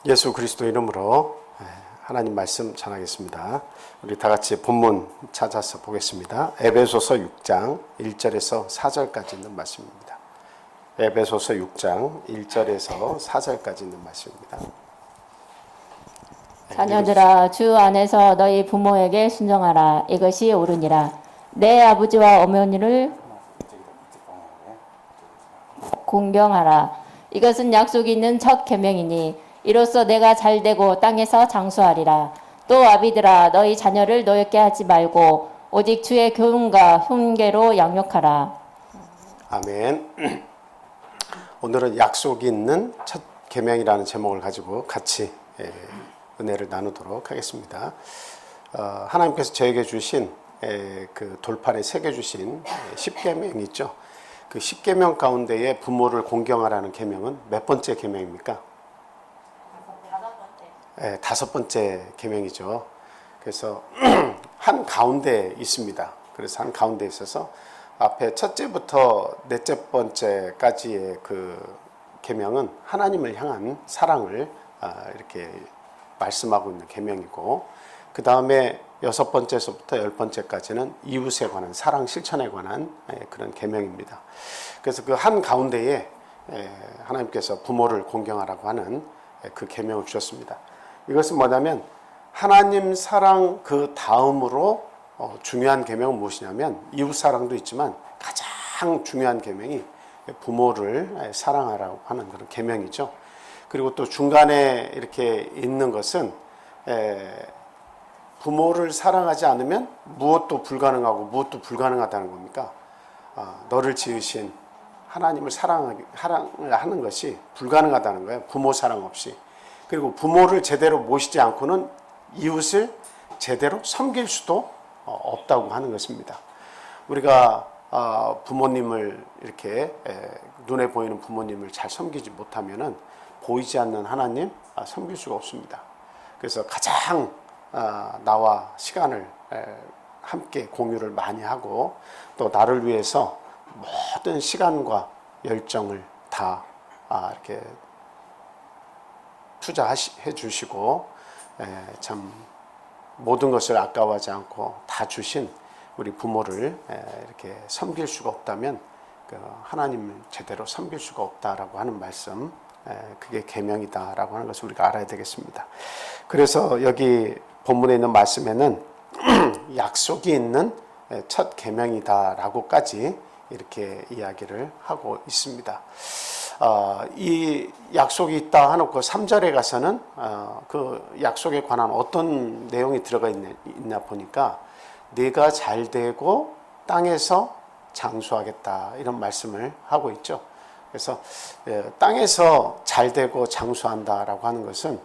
예수 그리스도 이름으로 하나님 말씀 전하겠습니다. 우리 다 같이 본문 찾아서 보겠습니다. 에베소서 6장 1절에서 4절까지 있는 말씀입니다. 에베소서 6장 1절에서 4절까지 있는 말씀입니다. 자녀들아, 주 안에서 너희 부모에게 순종하라. 이것이 옳으니라. 내 아버지와 어머니를 공경하라. 이것은 약속이 있는 첫 계명이니 이로써 내가 잘되고 땅에서 장수하리라. 또 아비들아, 너희 자녀를 노엽게 하지 말고 오직 주의 교훈과 훈계로 양육하라. 아멘. 오늘은 약속이 있는 첫 계명이라는 제목을 가지고 같이 은혜를 나누도록 하겠습니다. 하나님께서 저에게 주신 그 돌판에 새겨주신 10계명이 있죠. 그 10계명 가운데에 부모를 공경하라는 계명은 몇 번째 계명입니까? 다섯 번째 계명이죠. 그래서 한 가운데 있습니다. 그래서 한 가운데 있어서 앞에 첫째부터 넷째 번째까지의 그 계명은 하나님을 향한 사랑을 이렇게 말씀하고 있는 계명이고, 그 다음에 여섯 번째서부터 열 번째까지는 이웃에 관한 사랑 실천에 관한 그런 계명입니다. 그래서 그 한 가운데에 하나님께서 부모를 공경하라고 하는 그 계명을 주셨습니다. 이것은 뭐냐면 하나님 사랑 그 다음으로 중요한 계명은 무엇이냐면 이웃 사랑도 있지만 가장 중요한 계명이 부모를 사랑하라고 하는 그런 계명이죠. 그리고 또 중간에 이렇게 있는 것은 부모를 사랑하지 않으면 무엇도 불가능하고 무엇도 불가능하다는 겁니까? 너를 지으신 하나님을 사랑하는 것이 불가능하다는 거예요. 부모 사랑 없이. 그리고 부모를 제대로 모시지 않고는 이웃을 제대로 섬길 수도 없다고 하는 것입니다. 우리가 부모님을 이렇게 눈에 보이는 부모님을 잘 섬기지 못하면은 보이지 않는 하나님 섬길 수가 없습니다. 그래서 가장 나와 시간을 함께 공유를 많이 하고 또 나를 위해서 모든 시간과 열정을 다 이렇게 투자해 주시고 참 모든 것을 아까워하지 않고 다 주신 우리 부모를 이렇게 섬길 수가 없다면 하나님을 제대로 섬길 수가 없다라고 하는 말씀, 그게 계명이다라고 하는 것을 우리가 알아야 되겠습니다. 그래서 여기 본문에 있는 말씀에는 약속이 있는 첫 계명이다라고까지 이렇게 이야기를 하고 있습니다. 이 약속이 있다 하놓고 3절에 가서는 그 약속에 관한 어떤 내용이 들어가 있나 보니까 네가 잘되고 땅에서 장수하겠다 이런 말씀을 하고 있죠. 그래서 땅에서 잘되고 장수한다라고 하는 것은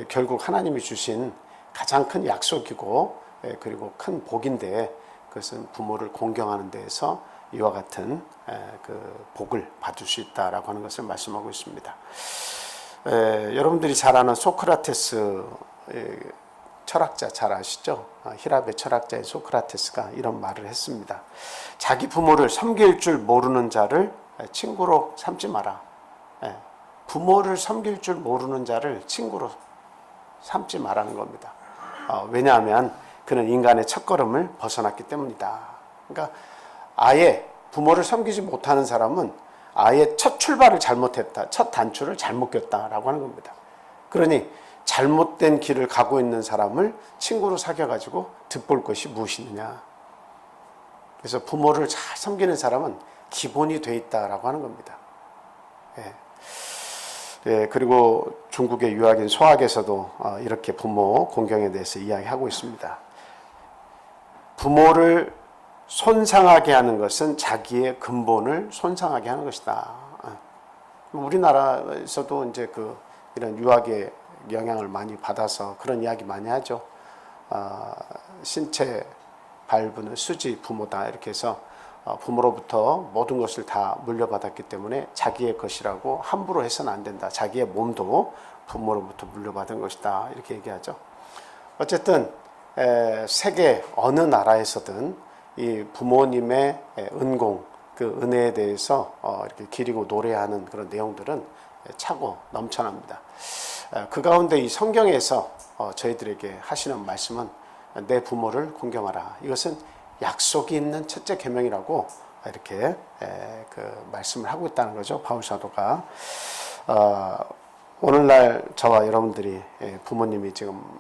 결국 하나님이 주신 가장 큰 약속이고 그리고 큰 복인데, 그것은 부모를 공경하는 데에서 이와 같은 그 복을 받을 수 있다라고 하는 것을 말씀하고 있습니다. 여러분들이 잘 아는 소크라테스 철학자 잘 아시죠? 히랍의 철학자인 소크라테스가 이런 말을 했습니다. 자기 부모를 섬길 줄 모르는 자를 친구로 삼지 마라. 부모를 섬길 줄 모르는 자를 친구로 삼지 말라는 겁니다. 왜냐하면 그는 인간의 첫걸음을 벗어났기 때문이다. 그러니까 아예 부모를 섬기지 못하는 사람은 아예 첫 출발을 잘못했다, 첫 단추를 잘못 꼈다라고 하는 겁니다. 그러니 잘못된 길을 가고 있는 사람을 친구로 사귀어가지고 득볼 것이 무엇이느냐. 그래서 부모를 잘 섬기는 사람은 기본이 돼 있다라고 하는 겁니다. 그리고 중국의 유학인 소학에서도 이렇게 부모 공경에 대해서 이야기하고 있습니다. 부모를 손상하게 하는 것은 자기의 근본을 손상하게 하는 것이다. 우리나라에서도 이제 이런 유학의 영향을 많이 받아서 그런 이야기 많이 하죠. 신체 발부는 수지 부모다 이렇게 해서 부모로부터 모든 것을 다 물려받았기 때문에 자기의 것이라고 함부로 해서는 안 된다. 자기의 몸도 부모로부터 물려받은 것이다 이렇게 얘기하죠. 어쨌든 세계 어느 나라에서든 이 부모님의 은공, 그 은혜에 대해서 이렇게 기리고 노래하는 그런 내용들은 차고 넘쳐납니다. 그 가운데 이 성경에서 저희들에게 하시는 말씀은 내 부모를 공경하라. 이것은 약속이 있는 첫째 계명이라고 이렇게 그 말씀을 하고 있다는 거죠. 바울 사도가. 오늘날 저와 여러분들이 부모님이 지금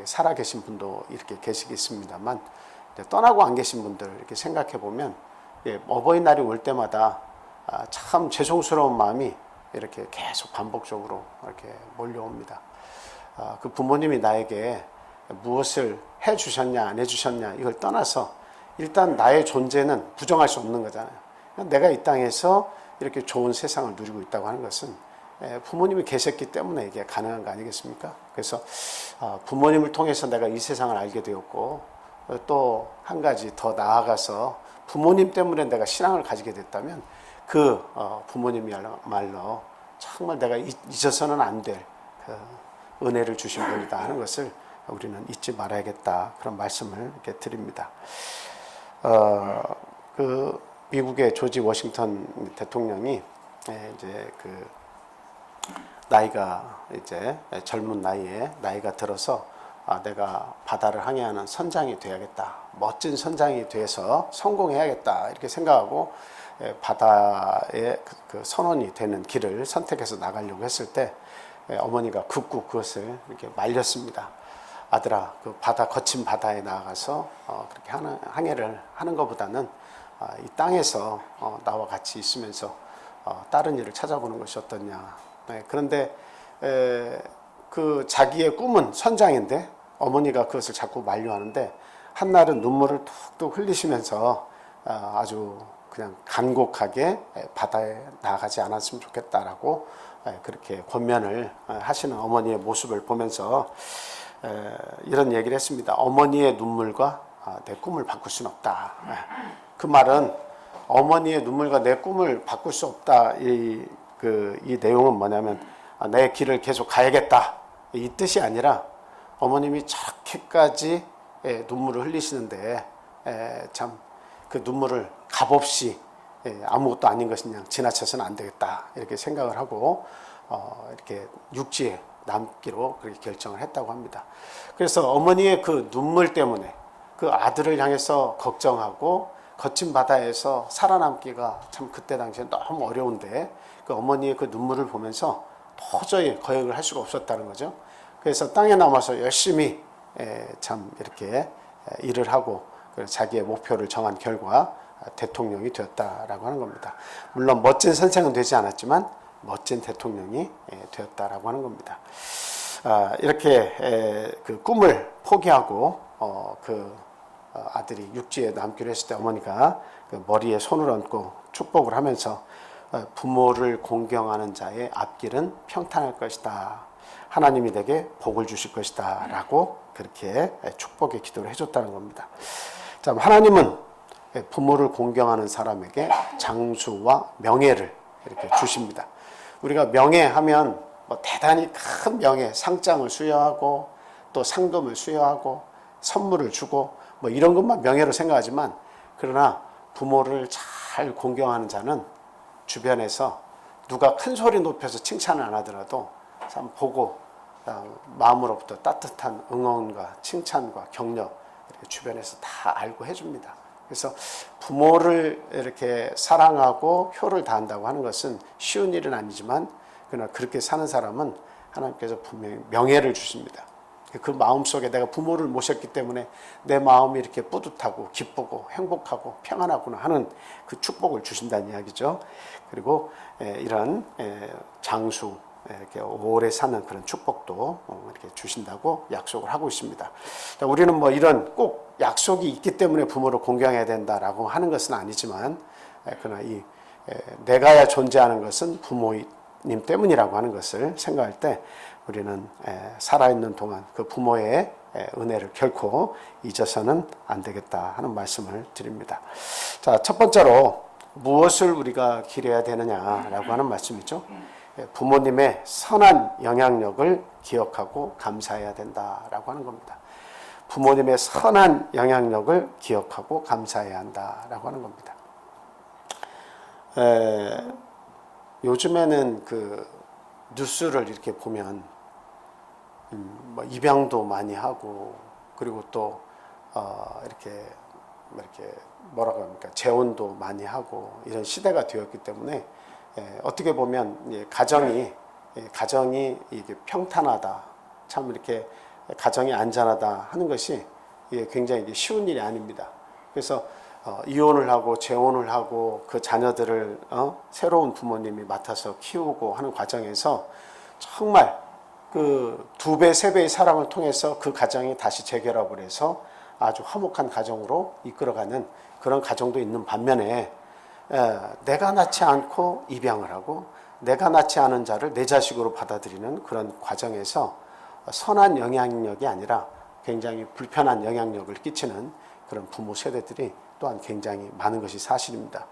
살아계신 분도 이렇게 계시겠습니다만 떠나고 안 계신 분들 이렇게 생각해 보면 어버이날이 올 때마다 참 죄송스러운 마음이 이렇게 계속 반복적으로 이렇게 몰려옵니다. 그 부모님이 나에게 무엇을 해 주셨냐 안 해 주셨냐 이걸 떠나서 일단 나의 존재는 부정할 수 없는 거잖아요. 내가 이 땅에서 이렇게 좋은 세상을 누리고 있다고 하는 것은 부모님이 계셨기 때문에 이게 가능한 거 아니겠습니까? 그래서 부모님을 통해서 내가 이 세상을 알게 되었고 또 한 가지 더 나아가서 부모님 때문에 내가 신앙을 가지게 됐다면 그 부모님이야말로 정말 내가 잊어서는 안 될 그 은혜를 주신 분이다 하는 것을 우리는 잊지 말아야겠다 그런 말씀을 이렇게 드립니다. 그 미국의 조지 워싱턴 대통령이 이제 그 나이가 이제 젊은 나이가 들어서 내가 바다를 항해하는 선장이 돼야겠다, 멋진 선장이 돼서 성공해야겠다 이렇게 생각하고 바다의 그 선원이 되는 길을 선택해서 나가려고 했을 때 어머니가 극구 그것을 이렇게 말렸습니다. 아들아, 그 거친 바다에 나가서 그렇게 항해를 하는 것보다는 이 땅에서 나와 같이 있으면서 다른 일을 찾아보는 것이 어떠냐. 그런데 그 자기의 꿈은 선장인데 어머니가 그것을 자꾸 만류하는데 한날은 눈물을 툭툭 흘리시면서 아주 그냥 간곡하게 바다에 나가지 않았으면 좋겠다라고 그렇게 권면을 하시는 어머니의 모습을 보면서 이런 얘기를 했습니다. 어머니의 눈물과 내 꿈을 바꿀 수는 없다. 그 말은 어머니의 눈물과 내 꿈을 바꿀 수 없다. 이 내용은 뭐냐면 내 길을 계속 가야겠다. 이 뜻이 아니라 어머님이 저렇게까지 눈물을 흘리시는데 참 그 눈물을 값없이 아무것도 아닌 것이 그냥 지나쳐서는 안 되겠다. 이렇게 생각을 하고 이렇게 육지에 남기로 그렇게 결정을 했다고 합니다. 그래서 어머니의 그 눈물 때문에 그 아들을 향해서 걱정하고 거친 바다에서 살아남기가 참 그때 당시에 너무 어려운데 그 어머니의 그 눈물을 보면서 도저히 거역을 할 수가 없었다는 거죠. 그래서 땅에 남아서 열심히 참 이렇게 일을 하고 자기의 목표를 정한 결과 대통령이 되었다라고 하는 겁니다. 물론 멋진 선생은 되지 않았지만 멋진 대통령이 되었다라고 하는 겁니다. 이렇게 그 꿈을 포기하고 그 아들이 육지에 남기로 했을 때 어머니가 그 머리에 손을 얹고 축복을 하면서 부모를 공경하는 자의 앞길은 평탄할 것이다. 하나님이 내게 복을 주실 것이다. 라고 그렇게 축복의 기도를 해줬다는 겁니다. 자, 하나님은 부모를 공경하는 사람에게 장수와 명예를 이렇게 주십니다. 우리가 명예하면 뭐 대단히 큰 명예, 상장을 수여하고 또 상금을 수여하고 선물을 주고 뭐 이런 것만 명예로 생각하지만 그러나 부모를 잘 공경하는 자는 주변에서 누가 큰 소리 높여서 칭찬을 안 하더라도 참 보고 마음으로부터 따뜻한 응원과 칭찬과 격려 이렇게 주변에서 다 알고 해줍니다. 그래서 부모를 이렇게 사랑하고 효를 다한다고 하는 것은 쉬운 일은 아니지만 그러나 그렇게 사는 사람은 하나님께서 분명히 명예를 주십니다. 그 마음속에 내가 부모를 모셨기 때문에 내 마음이 이렇게 뿌듯하고 기쁘고 행복하고 평안하구나 하는 그 축복을 주신다는 이야기죠. 그리고 이런 장수 이렇게 오래 사는 그런 축복도 이렇게 주신다고 약속을 하고 있습니다. 우리는 뭐 이런 꼭 약속이 있기 때문에 부모를 공경해야 된다라고 하는 것은 아니지만 그러나 이 내가야 존재하는 것은 부모님 때문이라고 하는 것을 생각할 때 우리는 살아있는 동안 그 부모의 은혜를 결코 잊어서는 안 되겠다 하는 말씀을 드립니다. 자, 첫 번째로 무엇을 우리가 기려야 되느냐라고 하는 말씀이죠. 부모님의 선한 영향력을 기억하고 감사해야 된다라고 하는 겁니다. 부모님의 선한 영향력을 기억하고 감사해야 한다라고 하는 겁니다. 요즘에는 그 뉴스를 이렇게 보면 뭐 입양도 많이 하고, 그리고 또 이렇게 뭐라고 합니까, 재혼도 많이 하고 이런 시대가 되었기 때문에 어떻게 보면 가정이 이게 평탄하다, 참 이렇게 가정이 안전하다 하는 것이 굉장히 쉬운 일이 아닙니다. 그래서 이혼을 하고 재혼을 하고 그 자녀들을 새로운 부모님이 맡아서 키우고 하는 과정에서 정말 그 2배, 3배의 사랑을 통해서 그 가정이 다시 재결합을 해서 아주 화목한 가정으로 이끌어가는 그런 가정도 있는 반면에, 내가 낳지 않고 입양을 하고 내가 낳지 않은 자를 내 자식으로 받아들이는 그런 과정에서 선한 영향력이 아니라 굉장히 불편한 영향력을 끼치는 그런 부모 세대들이 또한 굉장히 많은 것이 사실입니다.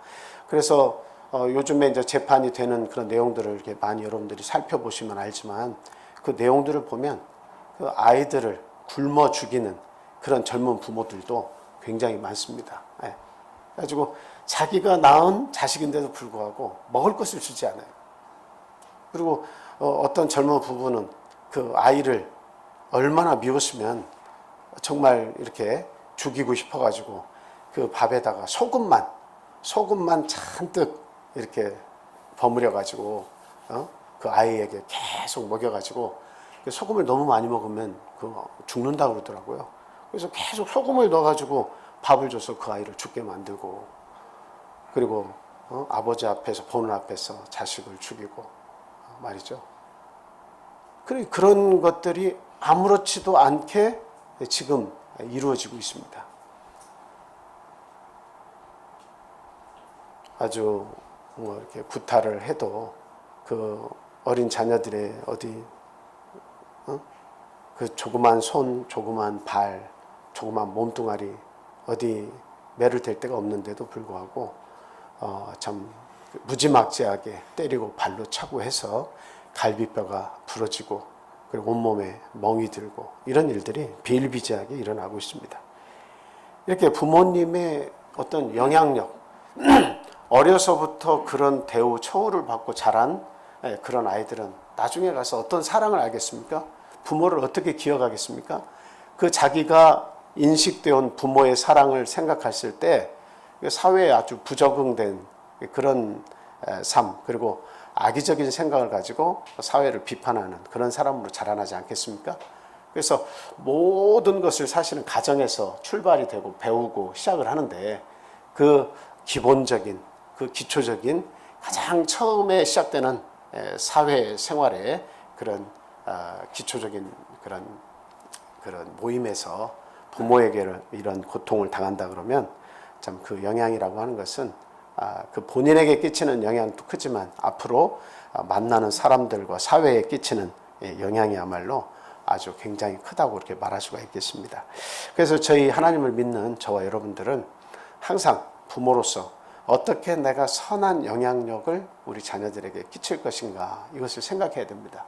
그래서 요즘에 이제 재판이 되는 그런 내용들을 이렇게 많이 여러분들이 살펴보시면 알지만, 그 내용들을 보면 그 아이들을 굶어 죽이는 그런 젊은 부모들도 굉장히 많습니다. 그래가지고 자기가 낳은 자식인데도 불구하고 먹을 것을 주지 않아요. 그리고 어떤 젊은 부부는 그 아이를 얼마나 미웠으면 정말 이렇게 죽이고 싶어가지고 그 밥에다가 소금만 잔뜩 이렇게 버무려가지고 그 아이에게 계속 먹여가지고, 소금을 너무 많이 먹으면 죽는다고 그러더라고요. 그래서 계속 소금을 넣어가지고 밥을 줘서 그 아이를 죽게 만들고, 그리고 아버지 앞에서, 보는 앞에서 자식을 죽이고 말이죠. 그런 것들이 아무렇지도 않게 지금 이루어지고 있습니다. 아주 뭐 이렇게 구타를 해도 그 어린 자녀들의 그 조그만 손, 조그만 발, 조그만 몸뚱아리 어디 매를 댈 데가 없는데도 불구하고 참 무지막지하게 때리고 발로 차고 해서 갈비뼈가 부러지고, 그리고 온몸에 멍이 들고, 이런 일들이 비일비재하게 일어나고 있습니다. 이렇게 부모님의 어떤 영향력, 어려서부터 그런 대우 처우를 받고 자란 그런 아이들은 나중에 가서 어떤 사랑을 알겠습니까? 부모를 어떻게 기억하겠습니까? 그 자기가 인식되어 온 부모의 사랑을 생각했을 때 사회에 아주 부적응된 그런 삶, 그리고 악의적인 생각을 가지고 사회를 비판하는 그런 사람으로 자라나지 않겠습니까? 그래서 모든 것을 사실은 가정에서 출발이 되고 배우고 시작을 하는데, 그 기본적인, 그 기초적인 가장 처음에 시작되는 사회 생활의 그런 기초적인 그런 모임에서 부모에게 이런 고통을 당한다 그러면, 참 그 영향이라고 하는 것은 그 본인에게 끼치는 영향도 크지만 앞으로 만나는 사람들과 사회에 끼치는 영향이야말로 아주 굉장히 크다고 그렇게 말할 수가 있겠습니다. 그래서 저희 하나님을 믿는 저와 여러분들은 항상 부모로서 어떻게 내가 선한 영향력을 우리 자녀들에게 끼칠 것인가, 이것을 생각해야 됩니다.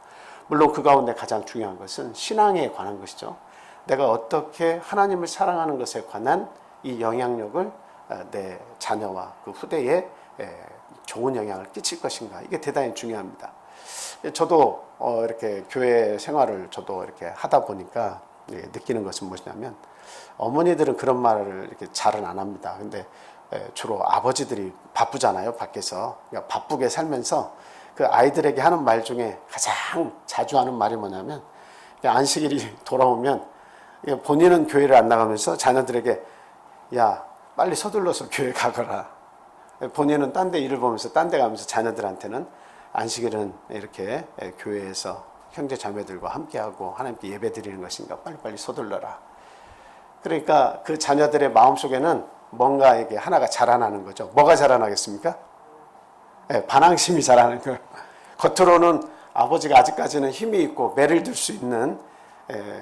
물론 그 가운데 가장 중요한 것은 신앙에 관한 것이죠. 내가 어떻게 하나님을 사랑하는 것에 관한 이 영향력을 내 자녀와 그 후대에 좋은 영향을 끼칠 것인가, 이게 대단히 중요합니다. 저도 이렇게 교회 생활을 저도 이렇게 하다 보니까 느끼는 것은 무엇이냐면, 어머니들은 그런 말을 이렇게 잘은 안 합니다. 근데 주로 아버지들이 바쁘잖아요, 밖에서. 그러니까 바쁘게 살면서 그 아이들에게 하는 말 중에 가장 자주 하는 말이 뭐냐면, 안식일이 돌아오면 본인은 교회를 안 나가면서 자녀들에게, 야, 빨리 서둘러서 교회 가거라. 본인은 딴 데 일을 보면서 딴 데 가면서 자녀들한테는 안식일은 이렇게 교회에서 형제 자매들과 함께하고 하나님께 예배 드리는 것인가, 빨리빨리 서둘러라. 그러니까 그 자녀들의 마음속에는 뭔가 이게 하나가 자라나는 거죠. 뭐가 자라나겠습니까? 반항심이 자라는 거예요. 겉으로는 아버지가 아직까지는 힘이 있고 매를 들 수 있는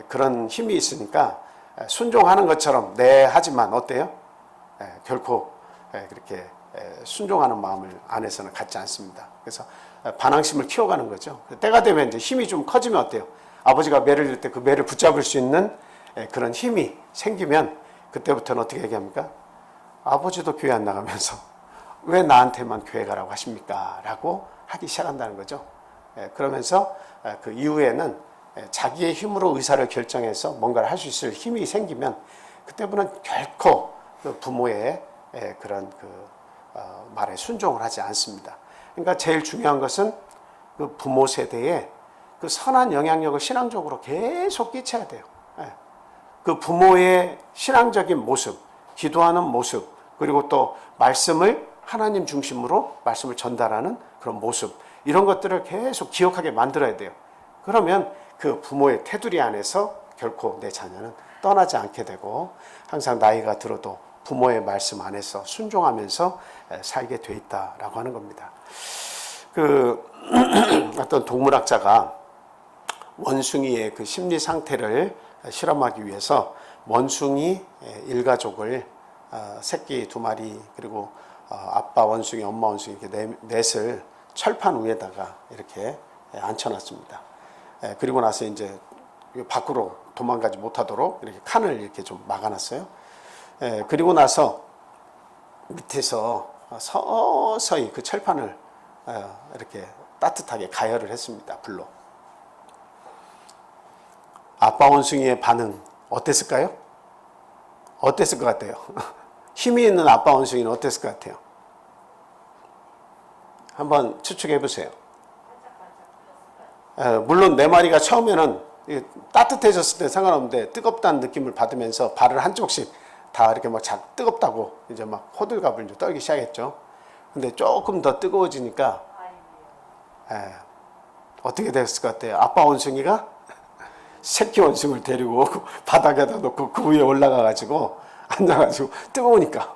그런 힘이 있으니까 순종하는 것처럼 하지만 어때요? 결코 그렇게 순종하는 마음을 안에서는 갖지 않습니다. 그래서 반항심을 키워가는 거죠. 때가 되면 이제 힘이 좀 커지면 어때요? 아버지가 매를 들 때 그 매를 붙잡을 수 있는 그런 힘이 생기면, 그때부터는 어떻게 얘기합니까? 아버지도 교회 안 나가면서 왜 나한테만 교회 가라고 하십니까? 라고 하기 시작한다는 거죠. 그러면서 그 이후에는 자기의 힘으로 의사를 결정해서 뭔가를 할 수 있을 힘이 생기면 그때부터는 결코 그 부모의 그런 말에 순종을 하지 않습니다. 그러니까 제일 중요한 것은 그 부모 세대에 그 선한 영향력을 신앙적으로 계속 끼쳐야 돼요. 그 부모의 신앙적인 모습, 기도하는 모습, 그리고 또 말씀을 하나님 중심으로 말씀을 전달하는 그런 모습, 이런 것들을 계속 기억하게 만들어야 돼요. 그러면 그 부모의 테두리 안에서 결코 내 자녀는 떠나지 않게 되고 항상 나이가 들어도 부모의 말씀 안에서 순종하면서 살게 돼 있다라고 하는 겁니다. 그 어떤 동물학자가 원숭이의 그 심리 상태를 실험하기 위해서 원숭이 일가족을 새끼 2마리 그리고 아빠 원숭이, 엄마 원숭이 이렇게 넷을 철판 위에다가 이렇게 앉혀놨습니다. 그리고 나서 이제 밖으로 도망가지 못하도록 이렇게 칸을 이렇게 좀 막아놨어요. 그리고 나서 밑에서 서서히 그 철판을 이렇게 따뜻하게 가열을 했습니다. 불로. 아빠 원숭이의 반응 어땠을까요? 어땠을 것 같아요? 힘이 있는 아빠 원숭이는 어땠을 것 같아요? 한번 추측해 보세요. 물론 4마리가 처음에는 따뜻해졌을 때 상관없는데 뜨겁다는 느낌을 받으면서 발을 한쪽씩 다 이렇게 막 뜨겁다고 이제 막 호들갑을 이제 떨기 시작했죠. 근데 조금 더 뜨거워지니까 어떻게 됐을 것 같아요? 아빠 원숭이가 새끼 원숭이를 데리고 바닥에다 놓고 그 위에 올라가 가지고 앉아가지고 뜨거우니까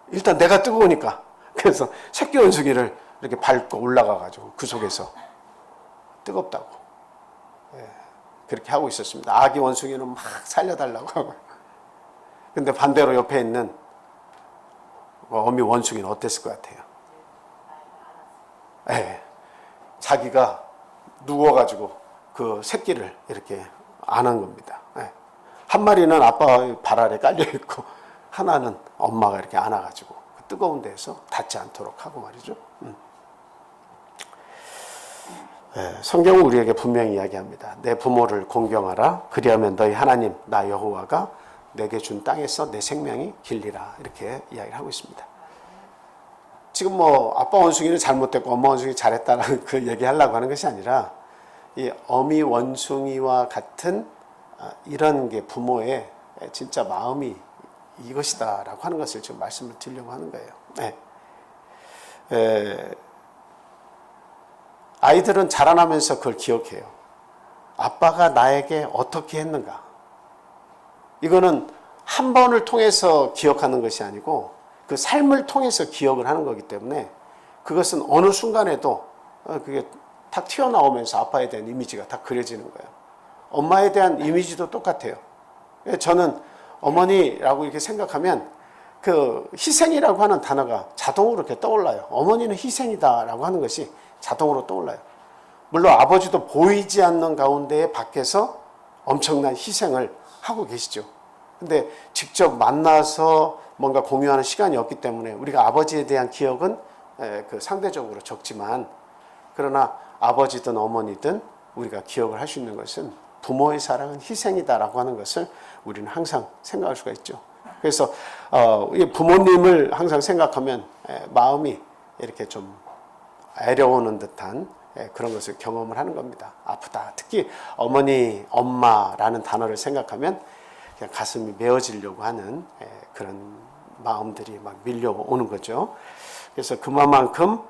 일단 내가 뜨거우니까 그래서 새끼 원숭이를 이렇게 밟고 올라가 가지고 그 속에서 뜨겁다고 그렇게 하고 있었습니다. 아기 원숭이는 막 살려달라고 하고. 근데 반대로 옆에 있는 어미 원숭이는 어땠을 것 같아요? 자기가 누워가지고 그 새끼를 이렇게 안은 겁니다. 한 마리는 아빠 발 아래 깔려있고 하나는 엄마가 이렇게 안아가지고 그 뜨거운 데에서 닿지 않도록 하고 말이죠. 성경은 우리에게 분명히 이야기합니다. 내 부모를 공경하라. 그리하면 너희 하나님 나 여호와가 내게 준 땅에서 내 생명이 길리라. 이렇게 이야기를 하고 있습니다. 지금 뭐 아빠 원숭이는 잘못됐고 엄마 원숭이 잘했다는 그 얘기하려고 하는 것이 아니라 이 어미 원숭이와 같은 이런 게 부모의 진짜 마음이 이것이다라고 하는 것을 지금 말씀을 드리려고 하는 거예요. 아이들은 자라나면서 그걸 기억해요. 아빠가 나에게 어떻게 했는가. 이거는 한 번을 통해서 기억하는 것이 아니고 그 삶을 통해서 기억을 하는 거기 때문에 그것은 어느 순간에도 그게 탁 튀어나오면서 아빠에 대한 이미지가 다 그려지는 거예요. 엄마에 대한 이미지도 똑같아요. 저는 어머니라고 이렇게 생각하면 그 희생이라고 하는 단어가 자동으로 이렇게 떠올라요. 어머니는 희생이다라고 하는 것이 자동으로 떠올라요. 물론 아버지도 보이지 않는 가운데 밖에서 엄청난 희생을 하고 계시죠. 근데 직접 만나서 뭔가 공유하는 시간이 없기 때문에 우리가 아버지에 대한 기억은 그 상대적으로 적지만 그러나 아버지든 어머니든 우리가 기억을 할 수 있는 것은 부모의 사랑은 희생이다라고 하는 것을 우리는 항상 생각할 수가 있죠. 그래서 부모님을 항상 생각하면 마음이 이렇게 좀 애려오는 듯한 그런 것을 경험을 하는 겁니다. 아프다. 특히 어머니, 엄마라는 단어를 생각하면 그냥 가슴이 메어지려고 하는 그런 마음들이 막 밀려오는 거죠. 그래서 그만큼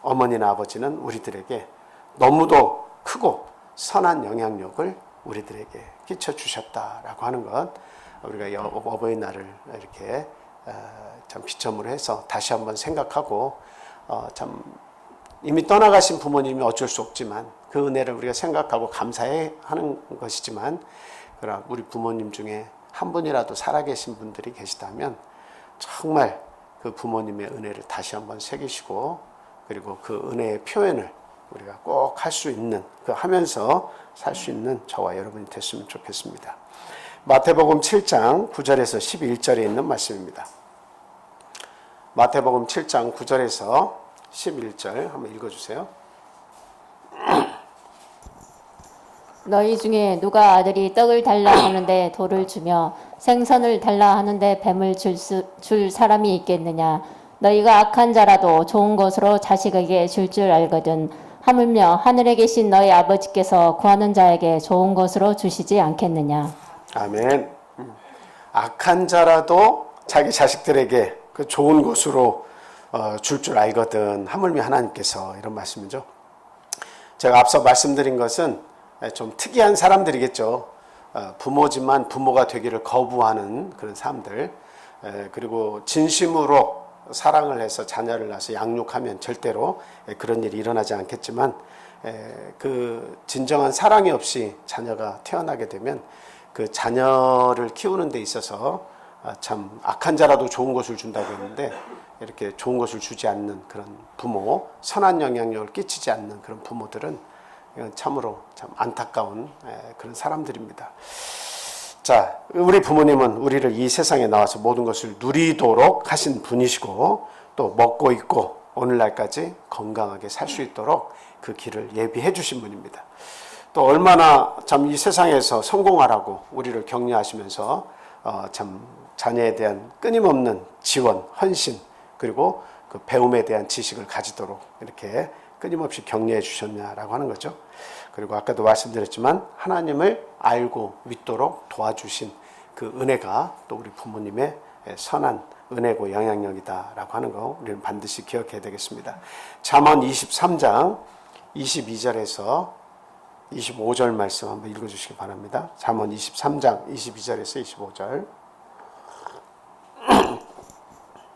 어머니나 아버지는 우리들에게 너무도 크고 선한 영향력을 우리들에게 끼쳐주셨다라고 하는 것, 우리가 어버이날을 이렇게 참 기점으로 해서 다시 한번 생각하고 참 이미 떠나가신 부모님이 어쩔 수 없지만 그 은혜를 우리가 생각하고 감사해 하는 것이지만 그러나 우리 부모님 중에 한 분이라도 살아계신 분들이 계시다면 정말 그 부모님의 은혜를 다시 한번 새기시고 그리고 그 은혜의 표현을 우리가 꼭 할 수 있는 그 하면서 살 수 있는 저와 여러분이 됐으면 좋겠습니다. 마태복음 7장 9절에서 11절에 있는 말씀입니다. 마태복음 7장 9절에서 11절 한번 읽어주세요. 너희 중에 누가 아들이 떡을 달라 하는데 돌을 주며 생선을 달라 하는데 뱀을 줄 사람이 있겠느냐? 너희가 악한 자라도 좋은 것으로 자식에게 줄 알거든. 하물며 하늘에 계신 너희 아버지께서 구하는 자에게 좋은 것으로 주시지 않겠느냐? 아멘. 악한 자라도 자기 자식들에게 그 좋은 것으로 줄 알거든. 하물며 하나님께서, 이런 말씀이죠. 제가 앞서 말씀드린 것은 좀 특이한 사람들이겠죠. 부모지만 부모가 되기를 거부하는 그런 사람들, 그리고 진심으로 사랑을 해서 자녀를 낳아서 양육하면 절대로 그런 일이 일어나지 않겠지만, 그 진정한 사랑이 없이 자녀가 태어나게 되면 그 자녀를 키우는 데 있어서 참 악한 자라도 좋은 것을 준다고 했는데, 이렇게 좋은 것을 주지 않는 그런 부모, 선한 영향력을 끼치지 않는 그런 부모들은 이건 참으로 참 안타까운 그런 사람들입니다. 자, 우리 부모님은 우리를 이 세상에 나와서 모든 것을 누리도록 하신 분이시고, 또 먹고 입고 오늘날까지 건강하게 살 수 있도록 그 길을 예비해 주신 분입니다. 또 얼마나 참 이 세상에서 성공하라고 우리를 격려하시면서 참 자녀에 대한 끊임없는 지원, 헌신, 그리고 그 배움에 대한 지식을 가지도록 이렇게 끊임없이 격려해 주셨냐라고 하는 거죠. 그리고 아까도 말씀드렸지만 하나님을 알고 믿도록 도와주신 그 은혜가 또 우리 부모님의 선한 은혜고 영향력이다라고 하는 거 우리는 반드시 기억해야 되겠습니다. 잠언 23장 22절에서 25절 말씀 한번 읽어주시기 바랍니다. 잠언 23장 22절에서 25절.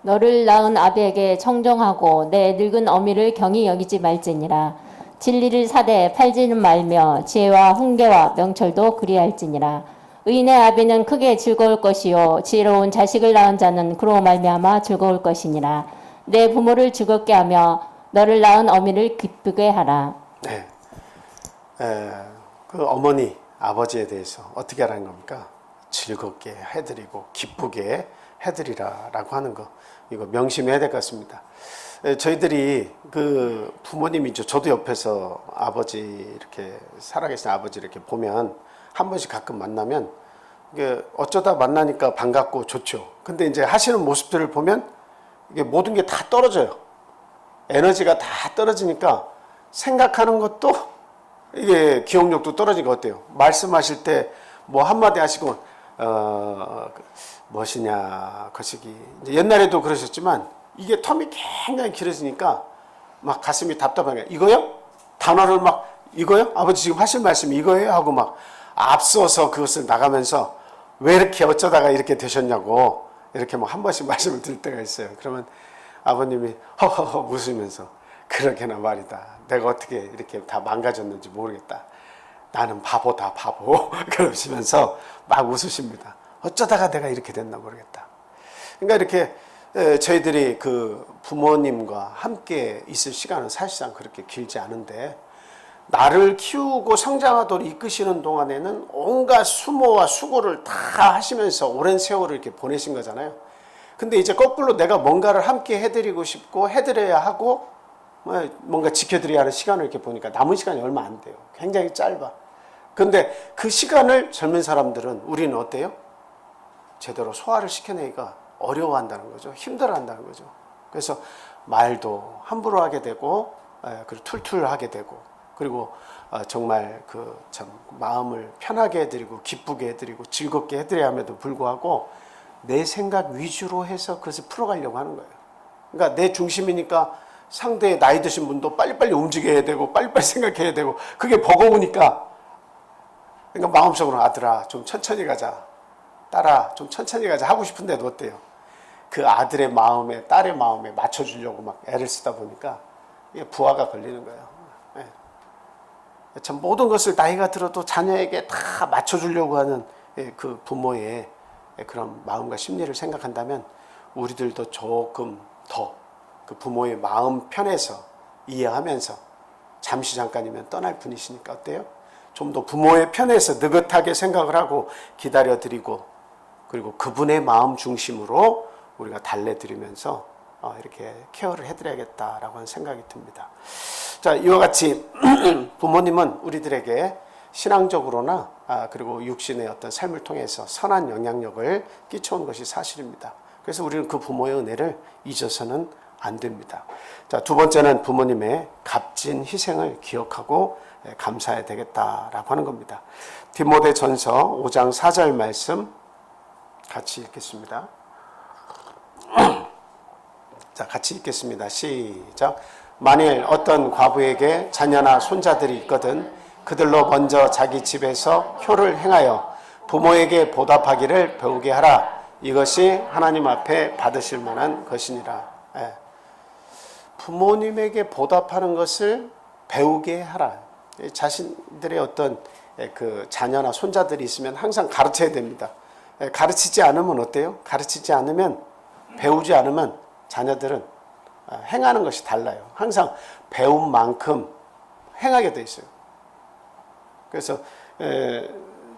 너를 낳은 아비에게 청정하고 내 늙은 어미를 경히 여기지 말지니라. 진리를 사되 팔지는 말며 지혜와 훈계와 명철도 그리할지니라. 의인의 아비는 크게 즐거울 것이요 지혜로운 자식을 낳은 자는 그로 말미암아 즐거울 것이니라. 내 부모를 즐겁게 하며 너를 낳은 어미를 기쁘게 하라. 네. 그 어머니, 아버지에 대해서 어떻게 하라는 겁니까? 즐겁게 해드리고 기쁘게 해드리라라고 하는 거, 이거 명심해야 될 것 같습니다. 저희들이 그 부모님이죠. 저도 옆에서 아버지 이렇게 살아계신 아버지 이렇게 보면 한 번씩 가끔 만나면 이게 어쩌다 만나니까 반갑고 좋죠. 근데 이제 하시는 모습들을 보면 이게 모든 게 다 떨어져요. 에너지가 다 떨어지니까 생각하는 것도 이게 기억력도 떨어지니까 어때요? 말씀하실 때 뭐 한마디 하시고 무엇이냐 거시기, 이제 옛날에도 그러셨지만 이게 텀이 굉장히 길어지니까 막 가슴이 답답한 거예요. 이거요? 단어를 막 이거요? 아버지 지금 하실 말씀이 이거예요? 하고 막 앞서서 그것을 나가면서 왜 이렇게 어쩌다가 이렇게 되셨냐고 이렇게 뭐 한 번씩 말씀을 드릴 때가 있어요. 그러면 아버님이 허허허 웃으면서 그러게나 말이다. 내가 어떻게 이렇게 다 망가졌는지 모르겠다. 나는 바보다 바보. 그러시면서 막 웃으십니다. 어쩌다가 내가 이렇게 됐나 모르겠다. 그러니까 이렇게 저희들이 그 부모님과 함께 있을 시간은 사실상 그렇게 길지 않은데, 나를 키우고 성장하도록 이끄시는 동안에는 온갖 수모와 수고를 다 하시면서 오랜 세월을 이렇게 보내신 거잖아요. 근데 이제 거꾸로 내가 뭔가를 함께 해드리고 싶고 해드려야 하고 뭔가 지켜드려야 하는 시간을 이렇게 보니까 남은 시간이 얼마 안 돼요. 굉장히 짧아. 근데 그 시간을 젊은 사람들은, 우리는 어때요? 제대로 소화를 시켜내기가 어려워한다는 거죠. 힘들어한다는 거죠. 그래서 말도 함부로 하게 되고, 그리고 툴툴하게 되고, 그리고 정말 그 참 마음을 편하게 해드리고 기쁘게 해드리고 즐겁게 해드려야 함에도 불구하고 내 생각 위주로 해서 그것을 풀어가려고 하는 거예요. 그러니까 내 중심이니까 상대의 나이 드신 분도 빨리빨리 움직여야 되고 빨리빨리 생각해야 되고, 그게 버거우니까, 그러니까 마음속으로 아들아 좀 천천히 가자, 딸아 좀 천천히 가자 하고 싶은데도 어때요? 그 아들의 마음에 딸의 마음에 맞춰주려고 막 애를 쓰다 보니까 이게 부하가 걸리는 거예요. 네. 참 모든 것을 나이가 들어도 자녀에게 다 맞춰주려고 하는 그 부모의 그런 마음과 심리를 생각한다면 우리들도 조금 더 그 부모의 마음 편해서 이해하면서, 잠시 잠깐이면 떠날 분이시니까 어때요? 좀 더 부모의 편에서 느긋하게 생각을 하고 기다려드리고, 그리고 그분의 마음 중심으로 우리가 달래드리면서 이렇게 케어를 해드려야겠다라고 하는 생각이 듭니다. 자, 이와 같이 부모님은 우리들에게 신앙적으로나 그리고 육신의 어떤 삶을 통해서 선한 영향력을 끼쳐온 것이 사실입니다. 그래서 우리는 그 부모의 은혜를 잊어서는 안 됩니다. 자, 두 번째는 부모님의 값진 희생을 기억하고 감사해야 되겠다라고 하는 겁니다. 디모데전서 5장 4절 말씀 같이 읽겠습니다. 자, 같이 읽겠습니다. 시작. 만일 어떤 과부에게 자녀나 손자들이 있거든 그들로 먼저 자기 집에서 효를 행하여 부모에게 보답하기를 배우게 하라. 이것이 하나님 앞에 받으실 만한 것이니라. 예. 부모님에게 보답하는 것을 배우게 하라. 자신들의 어떤 그 자녀나 손자들이 있으면 항상 가르쳐야 됩니다. 가르치지 않으면 어때요? 가르치지 않으면, 배우지 않으면 자녀들은 행하는 것이 달라요. 항상 배운 만큼 행하게 돼 있어요. 그래서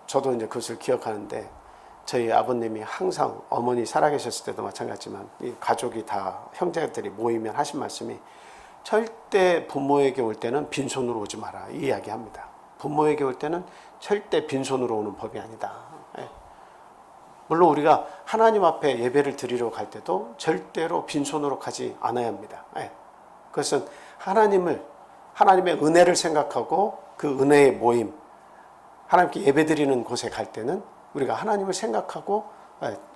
저도 이제 그것을 기억하는데, 저희 아버님이 항상, 어머니 살아계셨을 때도 마찬가지지만 이 가족이 다 형제들이 모이면 하신 말씀이, 절대 부모에게 올 때는 빈손으로 오지 마라, 이 이야기합니다. 부모에게 올 때는 절대 빈손으로 오는 법이 아니다. 물론 우리가 하나님 앞에 예배를 드리러 갈 때도 절대로 빈손으로 가지 않아야 합니다. 그것은 하나님의 은혜를 생각하고 그 은혜의 모임, 하나님께 예배 드리는 곳에 갈 때는 우리가 하나님을 생각하고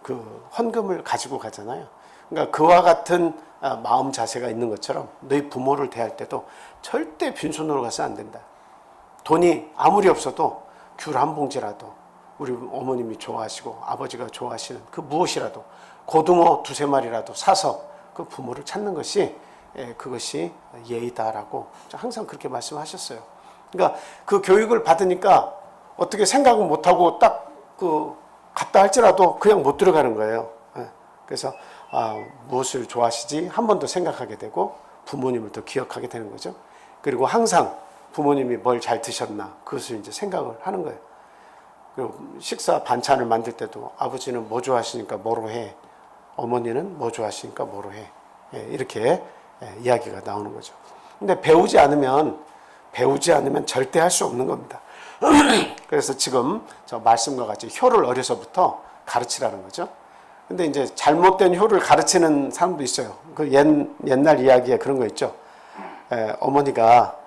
그 헌금을 가지고 가잖아요. 그러니까 그와 같은 마음 자세가 있는 것처럼 너희 부모를 대할 때도 절대 빈손으로 가서 안 된다. 돈이 아무리 없어도 귤 한 봉지라도, 우리 어머님이 좋아하시고 아버지가 좋아하시는 그 무엇이라도, 고등어 2-3마리라도 사서 그 부모를 찾는 것이, 그것이 예의다라고 항상 그렇게 말씀하셨어요. 그러니까 그 교육을 받으니까 어떻게 생각은 못하고 딱 갔다 할지라도 그냥 못 들어가는 거예요. 그래서 무엇을 좋아하시지 한 번 더 생각하게 되고 부모님을 더 기억하게 되는 거죠. 그리고 항상 부모님이 뭘 잘 드셨나, 그것을 이제 생각을 하는 거예요. 그리고 식사 반찬을 만들 때도 아버지는 뭐 좋아하시니까 뭐로 해, 어머니는 뭐 좋아하시니까 뭐로 해, 이렇게 이야기가 나오는 거죠. 근데 배우지 않으면 절대 할 수 없는 겁니다. 그래서 지금 저 말씀과 같이 효를 어려서부터 가르치라는 거죠. 근데 이제 잘못된 효를 가르치는 사람도 있어요. 그 옛날 이야기에 그런 거 있죠. 어머니가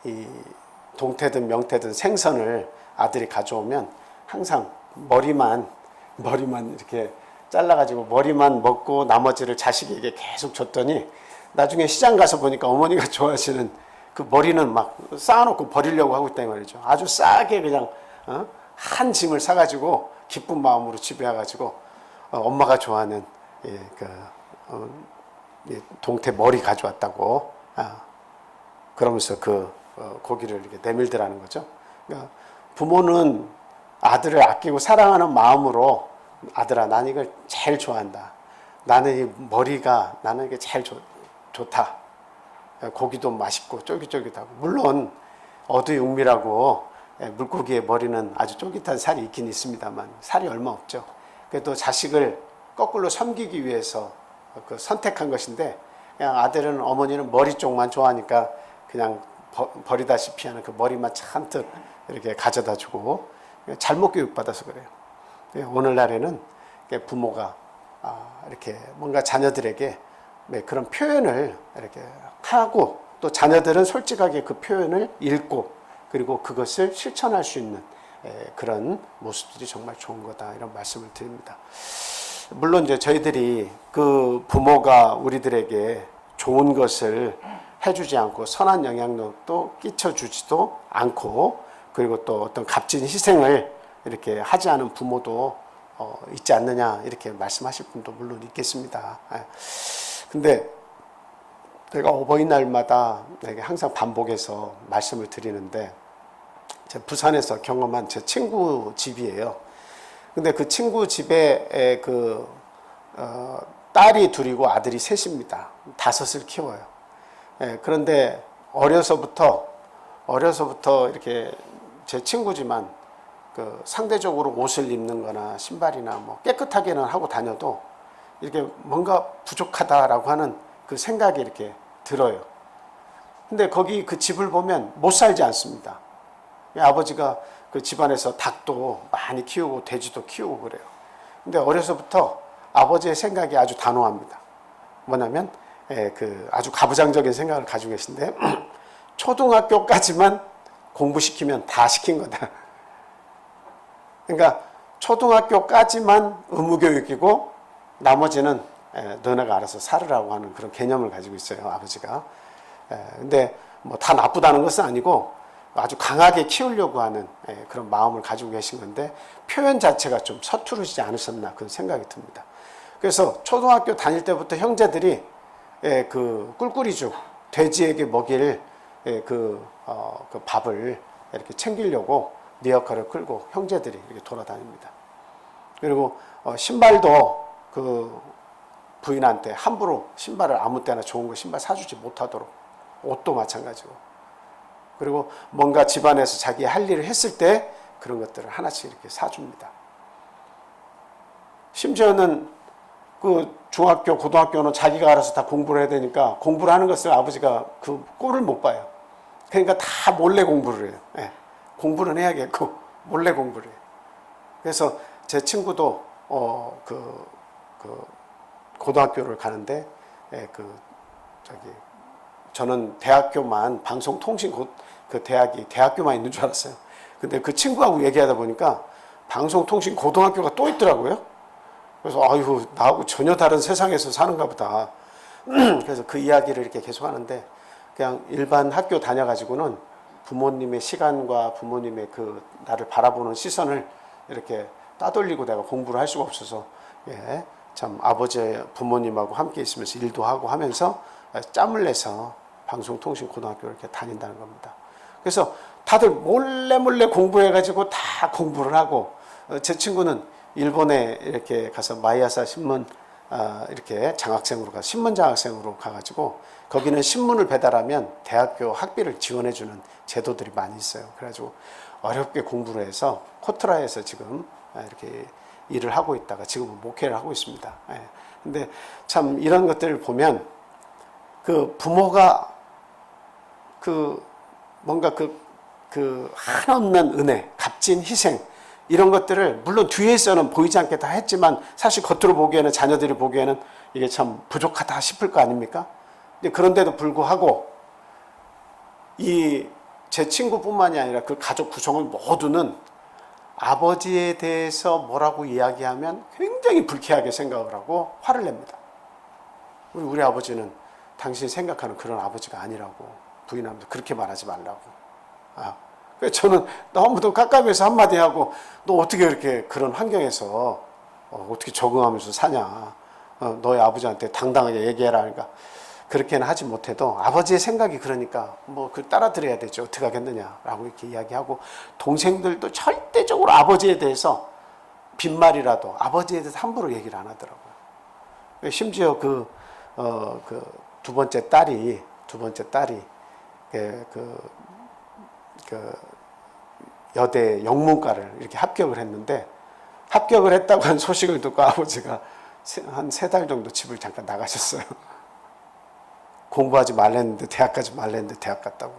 이 동태든 명태든 생선을 아들이 가져오면 항상 머리만 이렇게 잘라가지고 머리만 먹고 나머지를 자식에게 계속 줬더니 나중에 시장 가서 보니까 어머니가 좋아하시는 그 머리는 막 쌓아놓고 버리려고 하고 있다 이 말이죠. 아주 싸게 그냥 한 짐을 사가지고 기쁜 마음으로 집에 와가지고 엄마가 좋아하는 동태 머리 가져왔다고 그러면서 그 고기를 이렇게 내밀더라는 거죠. 그러니까 부모는 아들을 아끼고 사랑하는 마음으로, 아들아 나는 이걸 제일 좋아한다, 나는 이 머리가 나는 이게 제일 좋다, 고기도 맛있고 쫄깃쫄깃하고, 물론 어두육미라고 물고기의 머리는 아주 쫄깃한 살이 있긴 있습니다만 살이 얼마 없죠. 그래도 자식을 거꾸로 섬기기 위해서 선택한 것인데, 그냥 아들은, 어머니는 머리 쪽만 좋아하니까 그냥 버리다시피 하는 그 머리만 잔뜩 이렇게 가져다 주고 잘못 교육받아서 그래요. 오늘날에는 부모가 이렇게 뭔가 자녀들에게 그런 표현을 이렇게 하고, 또 자녀들은 솔직하게 그 표현을 읽고 그리고 그것을 실천할 수 있는 그런 모습들이 정말 좋은 거다, 이런 말씀을 드립니다. 물론 이제 저희들이 그 부모가 우리들에게 좋은 것을 해주지 않고 선한 영향력도 끼쳐주지도 않고, 그리고 또 어떤 값진 희생을 이렇게 하지 않은 부모도 있지 않느냐, 이렇게 말씀하실 분도 물론 있겠습니다. 근데 제가 어버이날마다 항상 반복해서 말씀을 드리는데, 제가 부산에서 경험한 제 친구 집이에요. 근데 그 친구 집에 딸이 2이고 아들이 3입니다. 5을 키워요. 그런데 어려서부터 이렇게 제 친구지만 상대적으로 옷을 입는 거나 신발이나 뭐 깨끗하게는 하고 다녀도 이렇게 뭔가 부족하다라고 하는 그 생각이 이렇게 들어요. 근데 거기 그 집을 보면 못 살지 않습니다. 아버지가 그 집안에서 닭도 많이 키우고 돼지도 키우고 그래요. 근데 어려서부터 아버지의 생각이 아주 단호합니다. 뭐냐면 그 아주 가부장적인 생각을 가지고 계신데 초등학교까지만 공부시키면 다 시킨 거다. 그러니까 초등학교까지만 의무교육이고 나머지는 너네가 알아서 살으라고 하는 그런 개념을 가지고 있어요, 아버지가. 근데 뭐 다 나쁘다는 것은 아니고 아주 강하게 키우려고 하는 그런 마음을 가지고 계신 건데 표현 자체가 좀 서투르지 않으셨나 그런 생각이 듭니다. 그래서 초등학교 다닐 때부터 형제들이 그 꿀꿀이죽 돼지에게 먹일 그 밥을 이렇게 챙기려고 리어카를 끌고 형제들이 이렇게 돌아다닙니다. 그리고 신발도 그 부인한테 함부로 신발을 아무 때나 좋은 거 신발 사주지 못하도록 옷도 마찬가지고 그리고 뭔가 집안에서 자기 할 일을 했을 때 그런 것들을 하나씩 이렇게 사줍니다. 심지어는 그 중학교, 고등학교는 자기가 알아서 다 공부를 해야 되니까 공부를 하는 것을 아버지가 그 꼴을 못 봐요. 그러니까 다 몰래 공부를 해요. 공부는 해야겠고 몰래 공부를 해요. 그래서 제 친구도 고등학교를 가는데 저는 대학교만 방송통신 그 대학이 대학교만 있는 줄 알았어요. 근데 그 친구하고 얘기하다 보니까 방송통신 고등학교가 또 있더라고요. 그래서 아유 나하고 전혀 다른 세상에서 사는가 보다. 그래서 그 이야기를 이렇게 계속 하는데 그냥 일반 학교 다녀가지고는 부모님의 시간과 부모님의 그 나를 바라보는 시선을 이렇게 따돌리고 내가 공부를 할 수가 없어서 참 아버지 부모님하고 함께 있으면서 일도 하고 하면서 짬을 내서 방송통신 고등학교를 이렇게 다닌다는 겁니다. 그래서 다들 몰래 공부해가지고 다 공부를 하고 제 친구는 일본에 이렇게 가서 마이아사 신문 이렇게 장학생으로 가 신문 장학생으로 가가지고 거기는 신문을 배달하면 대학교 학비를 지원해주는 제도들이 많이 있어요. 그래가지고 어렵게 공부를 해서 코트라에서 지금 이렇게 일을 하고 있다가 지금은 목회를 하고 있습니다. 근데 참 이런 것들을 보면 그 부모가 그 뭔가 그 한없는 은혜, 값진 희생 이런 것들을 물론 뒤에서는 보이지 않게 다 했지만 사실 겉으로 보기에는 자녀들이 보기에는 이게 참 부족하다 싶을 거 아닙니까? 근데 그런데도 불구하고 이 제 친구뿐만이 아니라 그 가족 구성원 모두는 아버지에 대해서 뭐라고 이야기하면 굉장히 불쾌하게 생각을 하고 화를 냅니다. 우리 아버지는 당신이 생각하는 그런 아버지가 아니라고 부인하면서 그렇게 말하지 말라고. 그래서 저는 너무도 깝깝해서 한마디 하고 너 어떻게 이렇게 그런 환경에서 어떻게 적응하면서 사냐. 너희 아버지한테 당당하게 얘기해라. 그러니까 그렇게는 하지 못해도 아버지의 생각이 그러니까 뭐 그 따라들어야 되죠. 어떻게 하겠느냐라고 이렇게 이야기하고 동생들도 절대적으로 아버지에 대해서 빈말이라도 아버지에 대해서 함부로 얘기를 안 하더라고요. 심지어 그 두 번째 딸이 여대 영문과를 이렇게 합격을 했는데 합격을 했다고 한 소식을 듣고 아버지가 한 3달 정도 집을 잠깐 나가셨어요. 공부하지 말랬는데 대학 가지 말랬는데 대학 갔다고.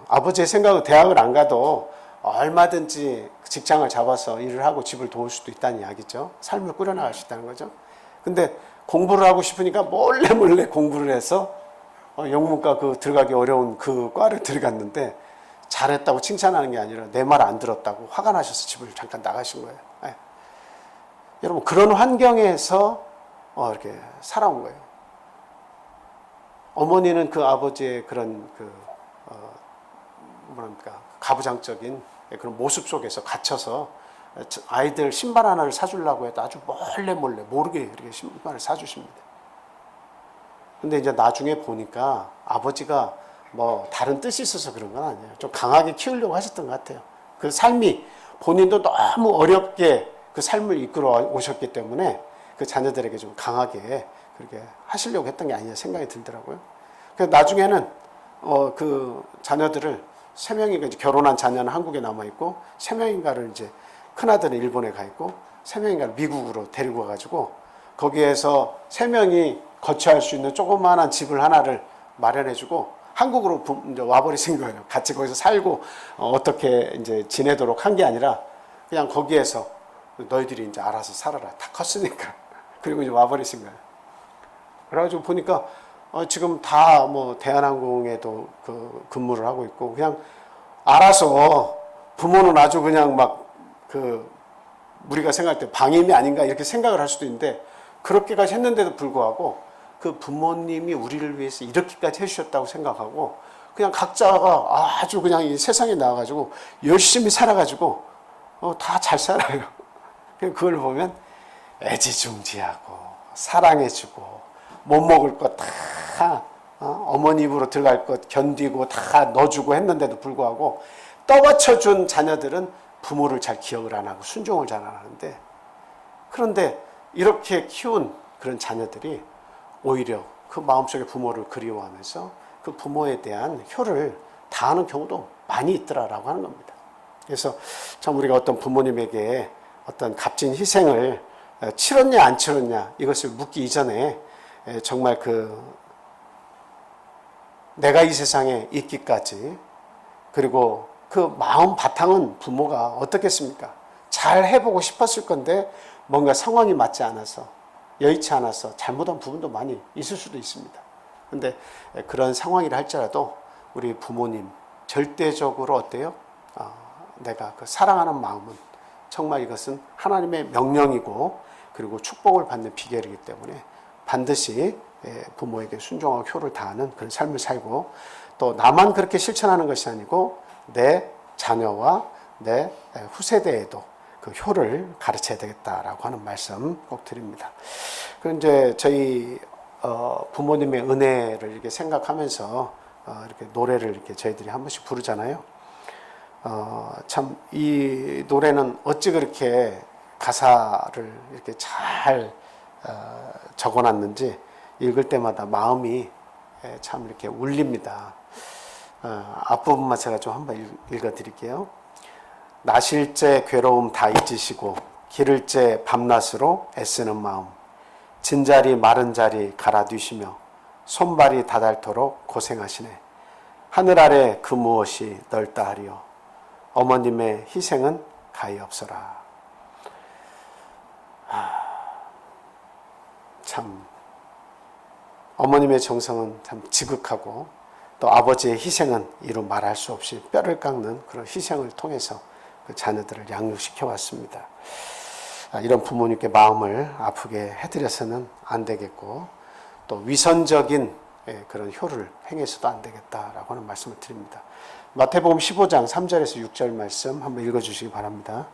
아버지의 생각은 대학을 안 가도 얼마든지 직장을 잡아서 일을 하고 집을 도울 수도 있다는 이야기죠. 삶을 꾸려나갈 수 있다는 거죠. 근데 공부를 하고 싶으니까 몰래 공부를 해서 영문과 그 들어가기 어려운 그 과를 들어갔는데 잘했다고 칭찬하는 게 아니라 내 말 안 들었다고 화가 나셔서 집을 잠깐 나가신 거예요. 여러분 그런 환경에서 이렇게 살아온 거예요. 어머니는 그 아버지의 그런 가부장적인 그런 모습 속에서 갇혀서 아이들 신발 하나를 사주려고 해도 아주 몰래 모르게 이렇게 신발을 사주십니다. 근데 이제 나중에 보니까 아버지가 뭐 다른 뜻이 있어서 그런 건 아니에요. 좀 강하게 키우려고 하셨던 것 같아요. 그 삶이 본인도 너무 어렵게 그 삶을 이끌어 오셨기 때문에 그 자녀들에게 좀 강하게 그렇게 하시려고 했던 게 아니냐 생각이 들더라고요. 그래서 나중에는 그 자녀들을 3명이 이제 결혼한 자녀는 한국에 남아 있고 3명인가를 이제 큰 아들은 일본에 가 있고 3명인가를 미국으로 데리고 와가지고 거기에서 3명이 거처할 수 있는 조그마한 집을 하나를 마련해주고 한국으로 이제 와버리신 거예요. 같이 거기서 살고 어떻게 이제 지내도록 한 게 아니라 그냥 거기에서 너희들이 이제 알아서 살아라. 다 컸으니까. 그리고 이제 와버리신 거예요. 그래가지고 보니까 지금 다 뭐 대한항공에도 그 근무를 하고 있고 그냥 알아서 부모는 아주 그냥 막 그 우리가 생각할 때 방임이 아닌가 이렇게 생각을 할 수도 있는데 그렇게까지 했는데도 불구하고 그 부모님이 우리를 위해서 이렇게까지 해주셨다고 생각하고 그냥 각자가 아주 그냥 이 세상에 나와가지고 열심히 살아가지고 다 잘 살아요. 그걸 보면 애지중지하고 사랑해주고 못 먹을 것 다 어머니 입으로 들어갈 것 견디고 다 넣어주고 했는데도 불구하고 떠받쳐준 자녀들은 부모를 잘 기억을 안 하고 순종을 잘 안 하는데 그런데 이렇게 키운 그런 자녀들이 오히려 그 마음속에 부모를 그리워하면서 그 부모에 대한 효를 다하는 경우도 많이 있더라라고 하는 겁니다. 그래서 참 우리가 어떤 부모님에게 어떤 값진 희생을 치렀냐 안 치렀냐 이것을 묻기 이전에 정말 내가 이 세상에 있기까지 그리고 그 마음 바탕은 부모가 어떻겠습니까? 잘 해보고 싶었을 건데 뭔가 상황이 맞지 않아서 여의치 않아서 잘못한 부분도 많이 있을 수도 있습니다. 근데 그런 상황이라 할지라도 우리 부모님 절대적으로 어때요? 내가 그 사랑하는 마음은 정말 이것은 하나님의 명령이고 그리고 축복을 받는 비결이기 때문에 반드시 부모에게 순종하고 효를 다하는 그런 삶을 살고 또 나만 그렇게 실천하는 것이 아니고 내 자녀와 내 후세대에도 그 효를 가르쳐야 되겠다라고 하는 말씀 꼭 드립니다. 그럼 이제 저희 부모님의 은혜를 이렇게 생각하면서 이렇게 노래를 이렇게 저희들이 한 번씩 부르잖아요. 참 이 노래는 어찌 그렇게 가사를 이렇게 잘 적어놨는지 읽을 때마다 마음이 참 이렇게 울립니다. 앞부분만 제가 좀 한번 읽어드릴게요. 나실제 괴로움 다 잊으시고 기를제 밤낮으로 애쓰는 마음 진자리 마른 자리 갈아두시며 손발이 다닳도록 고생하시네. 하늘 아래 그 무엇이 넓다 하리요 어머님의 희생은 가히 없어라. 참 어머님의 정성은 참 지극하고 또 아버지의 희생은 이루 말할 수 없이 뼈를 깎는 그런 희생을 통해서 그 자녀들을 양육시켜 왔습니다. 이런 부모님께 마음을 아프게 해드려서는 안 되겠고 또 위선적인 그런 효를 행해서도 안 되겠다라고 하는 말씀을 드립니다. 마태복음 15장 3절에서 6절 말씀 한번 읽어주시기 바랍니다.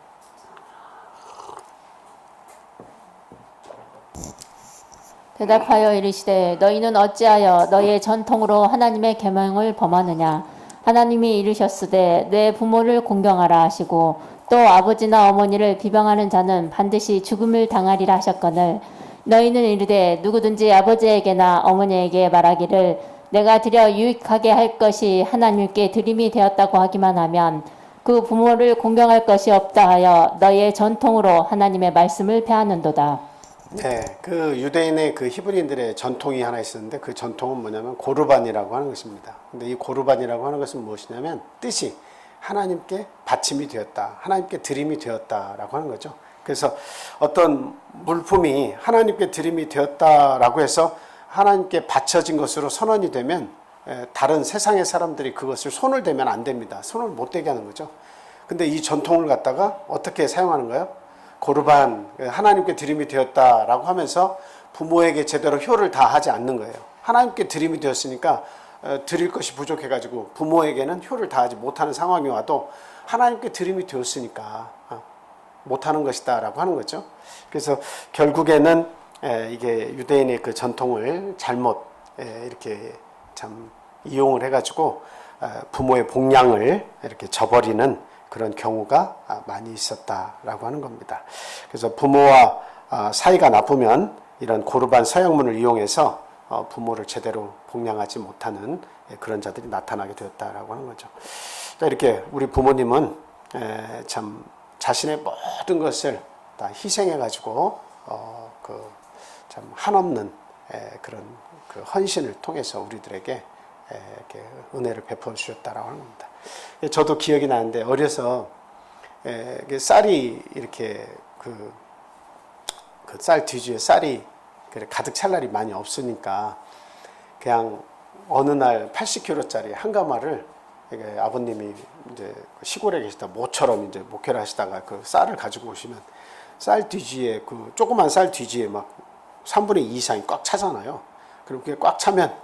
대답하여 이르시되 너희는 어찌하여 너희의 전통으로 하나님의 계명을 범하느냐. 하나님이 이르셨으되 내 부모를 공경하라 하시고 또 아버지나 어머니를 비방하는 자는 반드시 죽음을 당하리라 하셨거늘 너희는 이르되 누구든지 아버지에게나 어머니에게 말하기를 내가 드려 유익하게 할 것이 하나님께 드림이 되었다고 하기만 하면 그 부모를 공경할 것이 없다 하여 너희의 전통으로 하나님의 말씀을 폐하는도다. 네, 그 유대인의 그 히브리인들의 전통이 하나 있었는데 그 전통은 뭐냐면 고르반이라고 하는 것입니다. 근데 이 고르반이라고 하는 것은 무엇이냐면 뜻이 하나님께 바침이 되었다, 하나님께 드림이 되었다라고 하는 거죠. 그래서 어떤 물품이 하나님께 드림이 되었다라고 해서 하나님께 바쳐진 것으로 선언이 되면 다른 세상의 사람들이 그것을 손을 대면 안 됩니다. 손을 못 대게 하는 거죠. 근데 이 전통을 갖다가 어떻게 사용하는 거예요? 고르반, 하나님께 드림이 되었다라고 하면서 부모에게 제대로 효를 다하지 않는 거예요. 하나님께 드림이 되었으니까 드릴 것이 부족해가지고 부모에게는 효를 다하지 못하는 상황이 와도 하나님께 드림이 되었으니까 못하는 것이다 라고 하는 거죠. 그래서 결국에는 이게 유대인의 그 전통을 잘못 이렇게 참 이용을 해가지고 부모의 복량을 이렇게 저버리는 그런 경우가 많이 있었다라고 하는 겁니다. 그래서 부모와 사이가 나쁘면 이런 고르반 서양문을 이용해서 부모를 제대로 복양하지 못하는 그런 자들이 나타나게 되었다라고 하는 거죠. 이렇게 우리 부모님은 참 자신의 모든 것을 다 희생해가지고 참 한없는 그런 그 헌신을 통해서 우리들에게 이렇게 은혜를 베풀어 주셨다라고 하는 겁니다. 저도 기억이 나는데 어려서 쌀이 이렇게 그 쌀 뒤주에 쌀이 가득 찰 날이 많이 없으니까 그냥 어느 날 80kg짜리 한 가마를 아버님이 이제 시골에 계시다 모처럼 이제 목회를 하시다가 그 쌀을 가지고 오시면 쌀 뒤지에 그 조그만 쌀 뒤지에 막 3분의 2 이상이 꽉 차잖아요. 그리고 그게 꽉 차면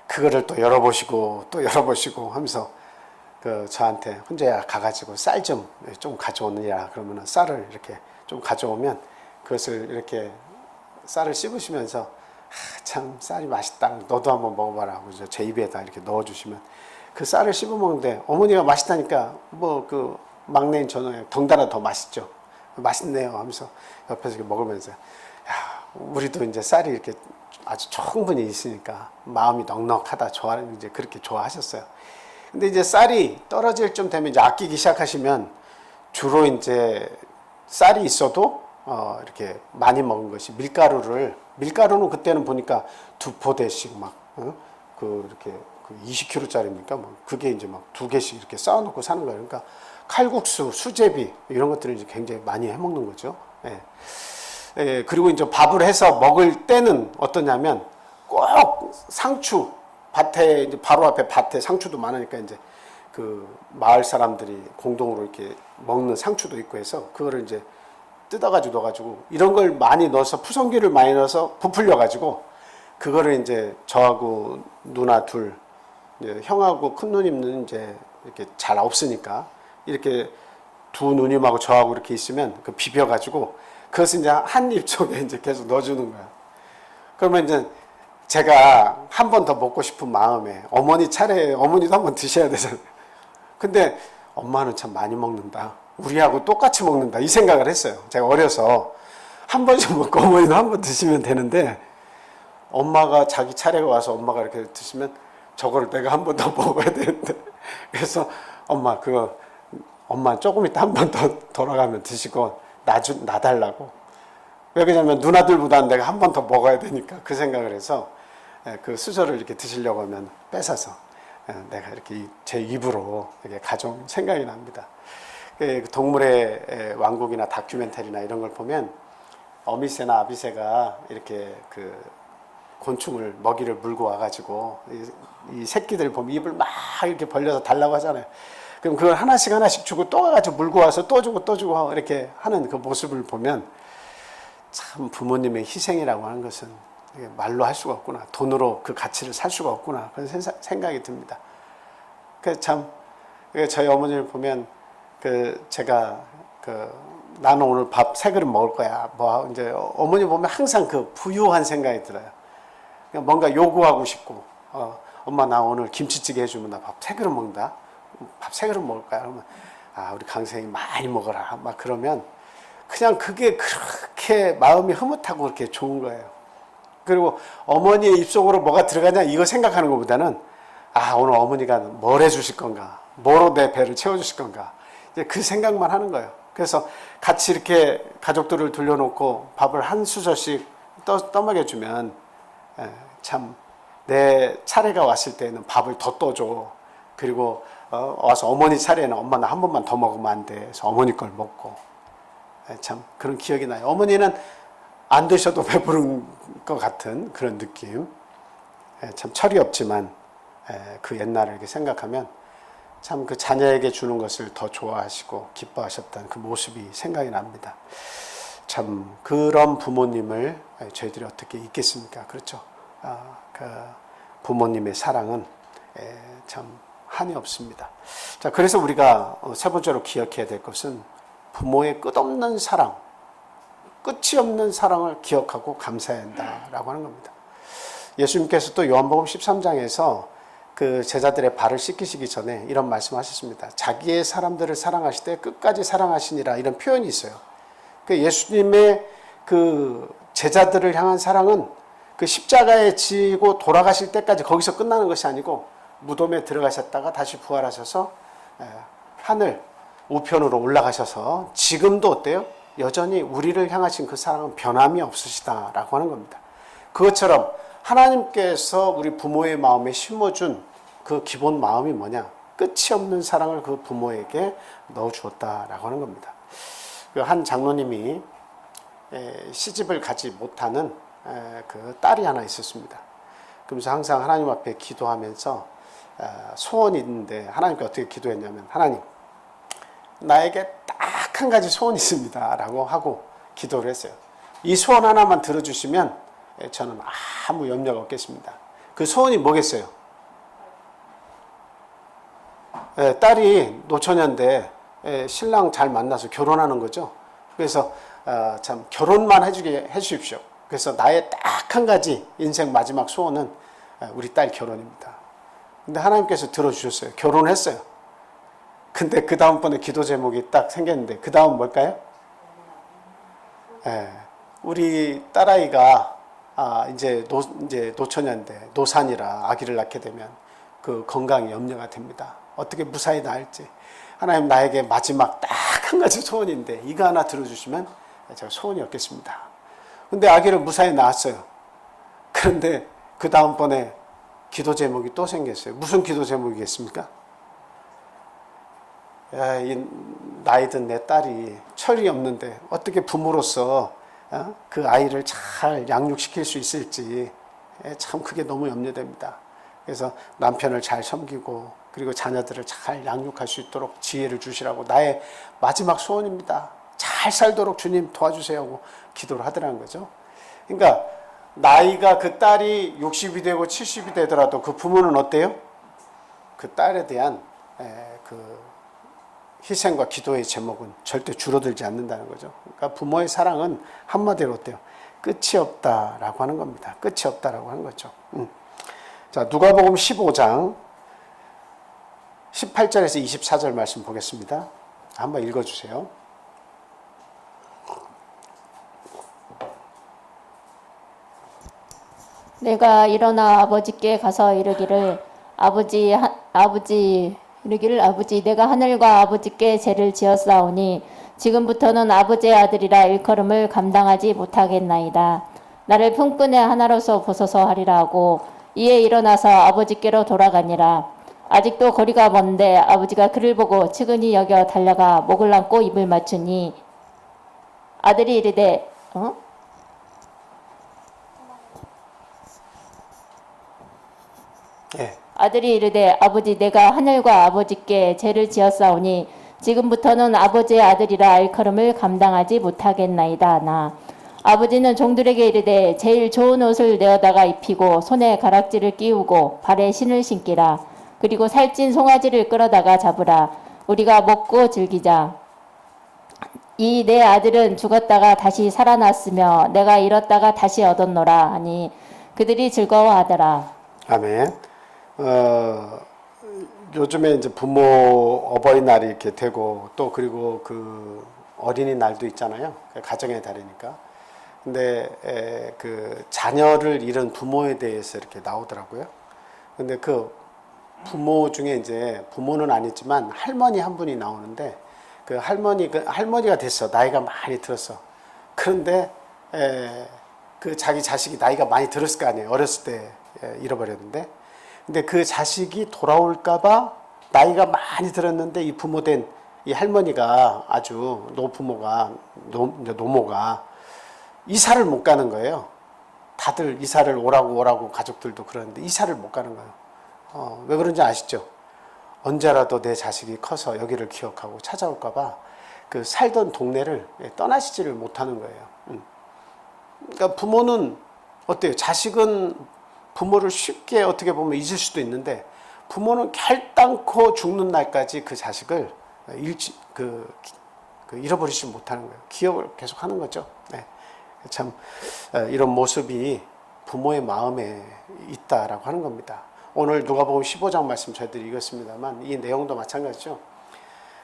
그거를 또 열어보시고 또 열어보시고 하면서 그 저한테 혼자 가가지고 쌀 좀 가져오느냐 그러면은 쌀을 이렇게 좀 가져오면 그것을 이렇게 쌀을 씹으시면서 참 쌀이 맛있다. 너도 한번 먹어봐라 하고 제 입에다 이렇게 넣어주시면 그 쌀을 씹어 먹는데 어머니가 맛있다니까 뭐 그 막내인 저는 덩달아 더 맛있죠. 맛있네요 하면서 옆에서 이렇게 먹으면서 야 우리도 이제 쌀이 이렇게 아주 충분히 있으니까 마음이 넉넉하다 좋아하는 이제 그렇게 좋아하셨어요. 근데 이제 쌀이 떨어질 쯤 되면 이제 아끼기 시작하시면 주로 이제 쌀이 있어도 이렇게 많이 먹은 것이 밀가루는 그때는 보니까 2포대씩 막 이렇게 20kg짜리니까 뭐 그게 이제 막 2개씩 이렇게 쌓아놓고 사는 거예요. 그러니까 칼국수, 수제비 이런 것들을 이제 굉장히 많이 해 먹는 거죠. 그리고 이제 밥을 해서 먹을 때는 어떠냐면 꼭 상추 밭에 이제 바로 앞에 밭에 상추도 많으니까 이제 그 마을 사람들이 공동으로 이렇게 먹는 상추도 있고 해서 그거를 이제 뜯어가지고 넣어가지고 이런 걸 많이 넣어서 푸성기를 많이 넣어서 부풀려가지고 그거를 이제 저하고 누나 둘 이제 형하고 큰 누님은 이제 이렇게 잘 없으니까 이렇게 두 누님하고 저하고 이렇게 있으면 그 비벼가지고 그것을 이제 한 입 쪽에 이제 계속 넣어주는 거야. 그러면 이제 제가 한 번 더 먹고 싶은 마음에 어머니 차례에 어머니도 한번 드셔야 되잖아요. 근데 엄마는 참 많이 먹는다. 우리하고 똑같이 먹는다. 이 생각을 했어요. 제가 어려서 한 번씩 먹고 어머니도 한 번 드시면 되는데 엄마가 자기 차례가 와서 엄마가 이렇게 드시면 저거를 내가 한 번 더 먹어야 되는데 그래서 엄마 조금 이따 한 번 더 돌아가면 드시고 놔달라고. 왜 그러냐면 누나들보다는 내가 한 번 더 먹어야 되니까 그 생각을 해서 그 수저를 이렇게 드시려고 하면 뺏어서 내가 이렇게 제 입으로 이렇게 가져온 생각이 납니다. 동물의 왕국이나 다큐멘터리나 이런 걸 보면 어미새나 아비새가 이렇게 그 곤충을 먹이를 물고 와가지고 이 새끼들 보면 입을 막 이렇게 벌려서 달라고 하잖아요. 그럼 그걸 하나씩 주고 또 가가지고 물고 와서 또 주고 이렇게 하는 그 모습을 보면 참 부모님의 희생이라고 하는 것은 말로 할 수가 없구나. 돈으로 그 가치를 살 수가 없구나. 그런 생각이 듭니다. 저희 어머니를 보면 제가 나는 오늘 밥 3그릇 먹을 거야. 뭐 이제 어머니 보면 항상 그 부유한 생각이 들어요. 뭔가 요구하고 싶고 엄마 나 오늘 김치찌개 해주면 나 밥 3그릇 먹는다. 밥 3그릇 먹을 거야. 그러면 우리 강생이 많이 먹어라. 막 그러면 그냥 그게 그렇게 마음이 흐뭇하고 그렇게 좋은 거예요. 그리고 어머니의 입속으로 뭐가 들어가냐 이거 생각하는 것보다는 오늘 어머니가 뭘 해주실 건가, 뭐로 내 배를 채워주실 건가 이제 그 생각만 하는 거예요. 그래서 같이 이렇게 가족들을 돌려놓고 밥을 한 수저씩 떠먹여주면 참 내 차례가 왔을 때는 밥을 더 떠줘. 그리고 와서 어머니 차례에는 엄마 나 한 번만 더 먹으면 안 돼. 그래서 어머니 걸 먹고 참 그런 기억이 나요. 어머니는 안 드셔도 배부른 것 같은 그런 느낌. 참 철이 없지만 그 옛날을 이렇게 생각하면 참 그 자녀에게 주는 것을 더 좋아하시고 기뻐하셨던 그 모습이 생각이 납니다. 참 그런 부모님을 저희들이 어떻게 잊겠습니까? 그렇죠. 그 부모님의 사랑은 참 한이 없습니다. 자, 그래서 우리가 세 번째로 기억해야 될 것은 부모의 끝없는 사랑, 끝이 없는 사랑을 기억하고 감사해야 한다라고 하는 겁니다. 예수님께서 또 요한복음 13장에서 그 제자들의 발을 씻기시기 전에 이런 말씀하셨습니다. 자기의 사람들을 사랑하실 때 끝까지 사랑하시니라 이런 표현이 있어요. 그 예수님의 그 제자들을 향한 사랑은 그 십자가에 지고 돌아가실 때까지 거기서 끝나는 것이 아니고 무덤에 들어가셨다가 다시 부활하셔서 하늘 우편으로 올라가셔서 지금도 어때요? 여전히 우리를 향하신 그 사랑은 변함이 없으시다라고 하는 겁니다. 그것처럼 하나님께서 우리 부모의 마음에 심어준 그 기본 마음이 뭐냐? 끝이 없는 사랑을 그 부모에게 넣어주었다라고 하는 겁니다. 그 한 장로님이 시집을 가지 못하는 그 딸이 하나 있었습니다. 그러면서 항상 하나님 앞에 기도하면서 소원이 있는데 하나님께 어떻게 기도했냐면, 하나님, 나에게 딱 한 가지 소원이 있습니다 라고 하고 기도를 했어요. 이 소원 하나만 들어주시면 저는 아무 염려가 없겠습니다. 그 소원이 뭐겠어요? 딸이 노처녀인데 신랑 잘 만나서 결혼하는 거죠. 그래서 참 결혼만 해주십시오. 그래서 나의 딱 한 가지 인생 마지막 소원은 우리 딸 결혼입니다. 근데 하나님께서 들어주셨어요. 결혼했어요. 근데 그 다음번에 기도 제목이 딱 생겼는데, 그 다음 뭘까요? 우리 딸아이가 이제 노처녀인데 노산이라 아기를 낳게 되면 그 건강이 염려가 됩니다. 어떻게 무사히 낳을지. 하나님, 나에게 마지막 딱 한 가지 소원인데 이거 하나 들어주시면 제가 소원이 없겠습니다. 근데 아기를 무사히 낳았어요. 그런데 그 다음번에 기도 제목이 또 생겼어요. 무슨 기도 제목이겠습니까? 이 나이든 내 딸이 철이 없는데 어떻게 부모로서 그 아이를 잘 양육시킬 수 있을지 참 그게 너무 염려됩니다. 그래서 남편을 잘 섬기고 그리고 자녀들을 잘 양육할 수 있도록 지혜를 주시라고 나의 마지막 소원입니다. 잘 살도록 주님 도와주세요 하고 기도를 하더라는 거죠. 그러니까 나이가 그 딸이 60이 되고 70이 되더라도 그 부모는 어때요? 그 딸에 대한 그 희생과 기도의 제목은 절대 줄어들지 않는다는 거죠. 그러니까 부모의 사랑은 한마디로 어때요? 끝이 없다라고 하는 겁니다. 끝이 없다라고 하는 거죠. 자, 누가복음 15장 18절에서 24절 말씀 보겠습니다. 한번 읽어주세요. 내가 일어나 아버지께 가서 이르기를 아버지 내가 하늘과 아버지께 죄를 지었사오니 지금부터는 아버지의 아들이라 일컬음을 감당하지 못하겠나이다. 나를 품꾼의 하나로서 보소서 하리라 하고 이에 일어나서 아버지께로 돌아가니라. 아직도 거리가 먼데 아버지가 그를 보고 측은히 여겨 달려가 목을 안고 입을 맞추니 아들이 이르되 아들이 이르되 아버지 내가 하늘과 아버지께 죄를 지었사오니 지금부터는 아버지의 아들이라 일컬음을 감당하지 못하겠나이다. 나 아버지는 종들에게 이르되 제일 좋은 옷을 내어다가 입히고 손에 가락지를 끼우고 발에 신을 신기라. 그리고 살찐 송아지를 끌어다가 잡으라. 우리가 먹고 즐기자. 이 내 아들은 죽었다가 다시 살아났으며 내가 잃었다가 다시 얻었노라 하니 그들이 즐거워하더라. 아멘. 요즘에 이제 부모 어버이날이 이렇게 되고 또 그리고 그 어린이날도 있잖아요. 가정의 달이니까. 근데 그 자녀를 잃은 부모에 대해서 이렇게 나오더라고요. 근데 그 부모 중에 이제 부모는 아니지만 할머니 한 분이 나오는데 그 할머니가 됐어. 나이가 많이 들었어. 그런데 그 자기 자식이 나이가 많이 들었을 거 아니에요. 어렸을 때 잃어버렸는데. 근데 그 자식이 돌아올까봐 나이가 많이 들었는데 이 부모 된 이 할머니가 아주 노모가 이사를 못 가는 거예요. 다들 이사를 오라고 가족들도 그러는데 이사를 못 가는 거예요. 왜 그런지 아시죠? 언제라도 내 자식이 커서 여기를 기억하고 찾아올까봐 그 살던 동네를 떠나시지를 못하는 거예요. 그러니까 부모는 어때요? 자식은 부모를 쉽게 어떻게 보면 잊을 수도 있는데 부모는 결단코 죽는 날까지 그 자식을 잃어버리지 못하는 거예요. 기억을 계속 하는 거죠. 네. 참 이런 모습이 부모의 마음에 있다라고 하는 겁니다. 오늘 누가복음 15장 말씀 저희들이 읽었습니다만 이 내용도 마찬가지죠.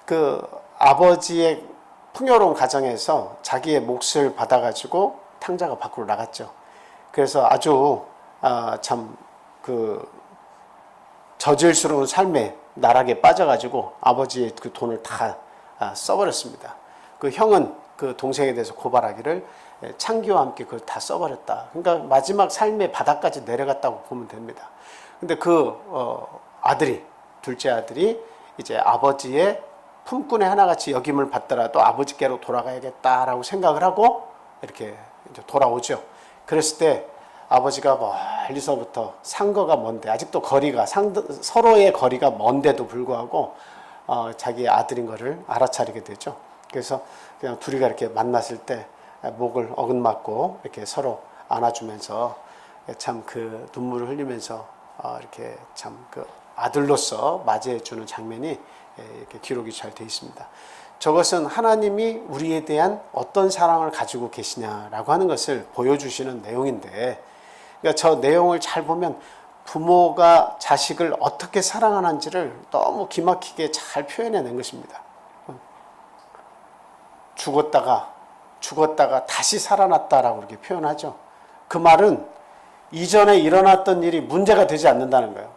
그 아버지의 풍요로운 가정에서 자기의 몫을 받아가지고 탕자가 밖으로 나갔죠. 그래서 아주 참 그 저질스러운 삶의 나락에 빠져가지고 아버지의 그 돈을 다 써버렸습니다. 그 형은 그 동생에 대해서 고발하기를 창기와 함께 그걸 다 써버렸다. 그러니까 마지막 삶의 바닥까지 내려갔다고 보면 됩니다. 근데 그 아들이, 둘째 아들이 이제 아버지의 품꾼의 하나같이 여김을 받더라도 아버지께로 돌아가야겠다라고 생각을 하고 이렇게 이제 돌아오죠. 그랬을 때 아버지가 멀리서부터 상거가 먼데, 아직도 거리가 서로의 거리가 먼데도 불구하고 자기 아들인 거를 알아차리게 되죠. 그래서 그냥 둘이가 이렇게 만났을 때 목을 어긋맞고 이렇게 서로 안아주면서 참 그 눈물을 흘리면서 이렇게 참 그 아들로서 맞이해주는 장면이 이렇게 기록이 잘 되어 있습니다. 저것은 하나님이 우리에 대한 어떤 사랑을 가지고 계시냐라고 하는 것을 보여주시는 내용인데, 그러니까 저 내용을 잘 보면 부모가 자식을 어떻게 사랑하는지를 너무 기막히게 잘 표현해낸 것입니다. 죽었다가 다시 살아났다라고 이렇게 표현하죠. 그 말은 이전에 일어났던 일이 문제가 되지 않는다는 거예요.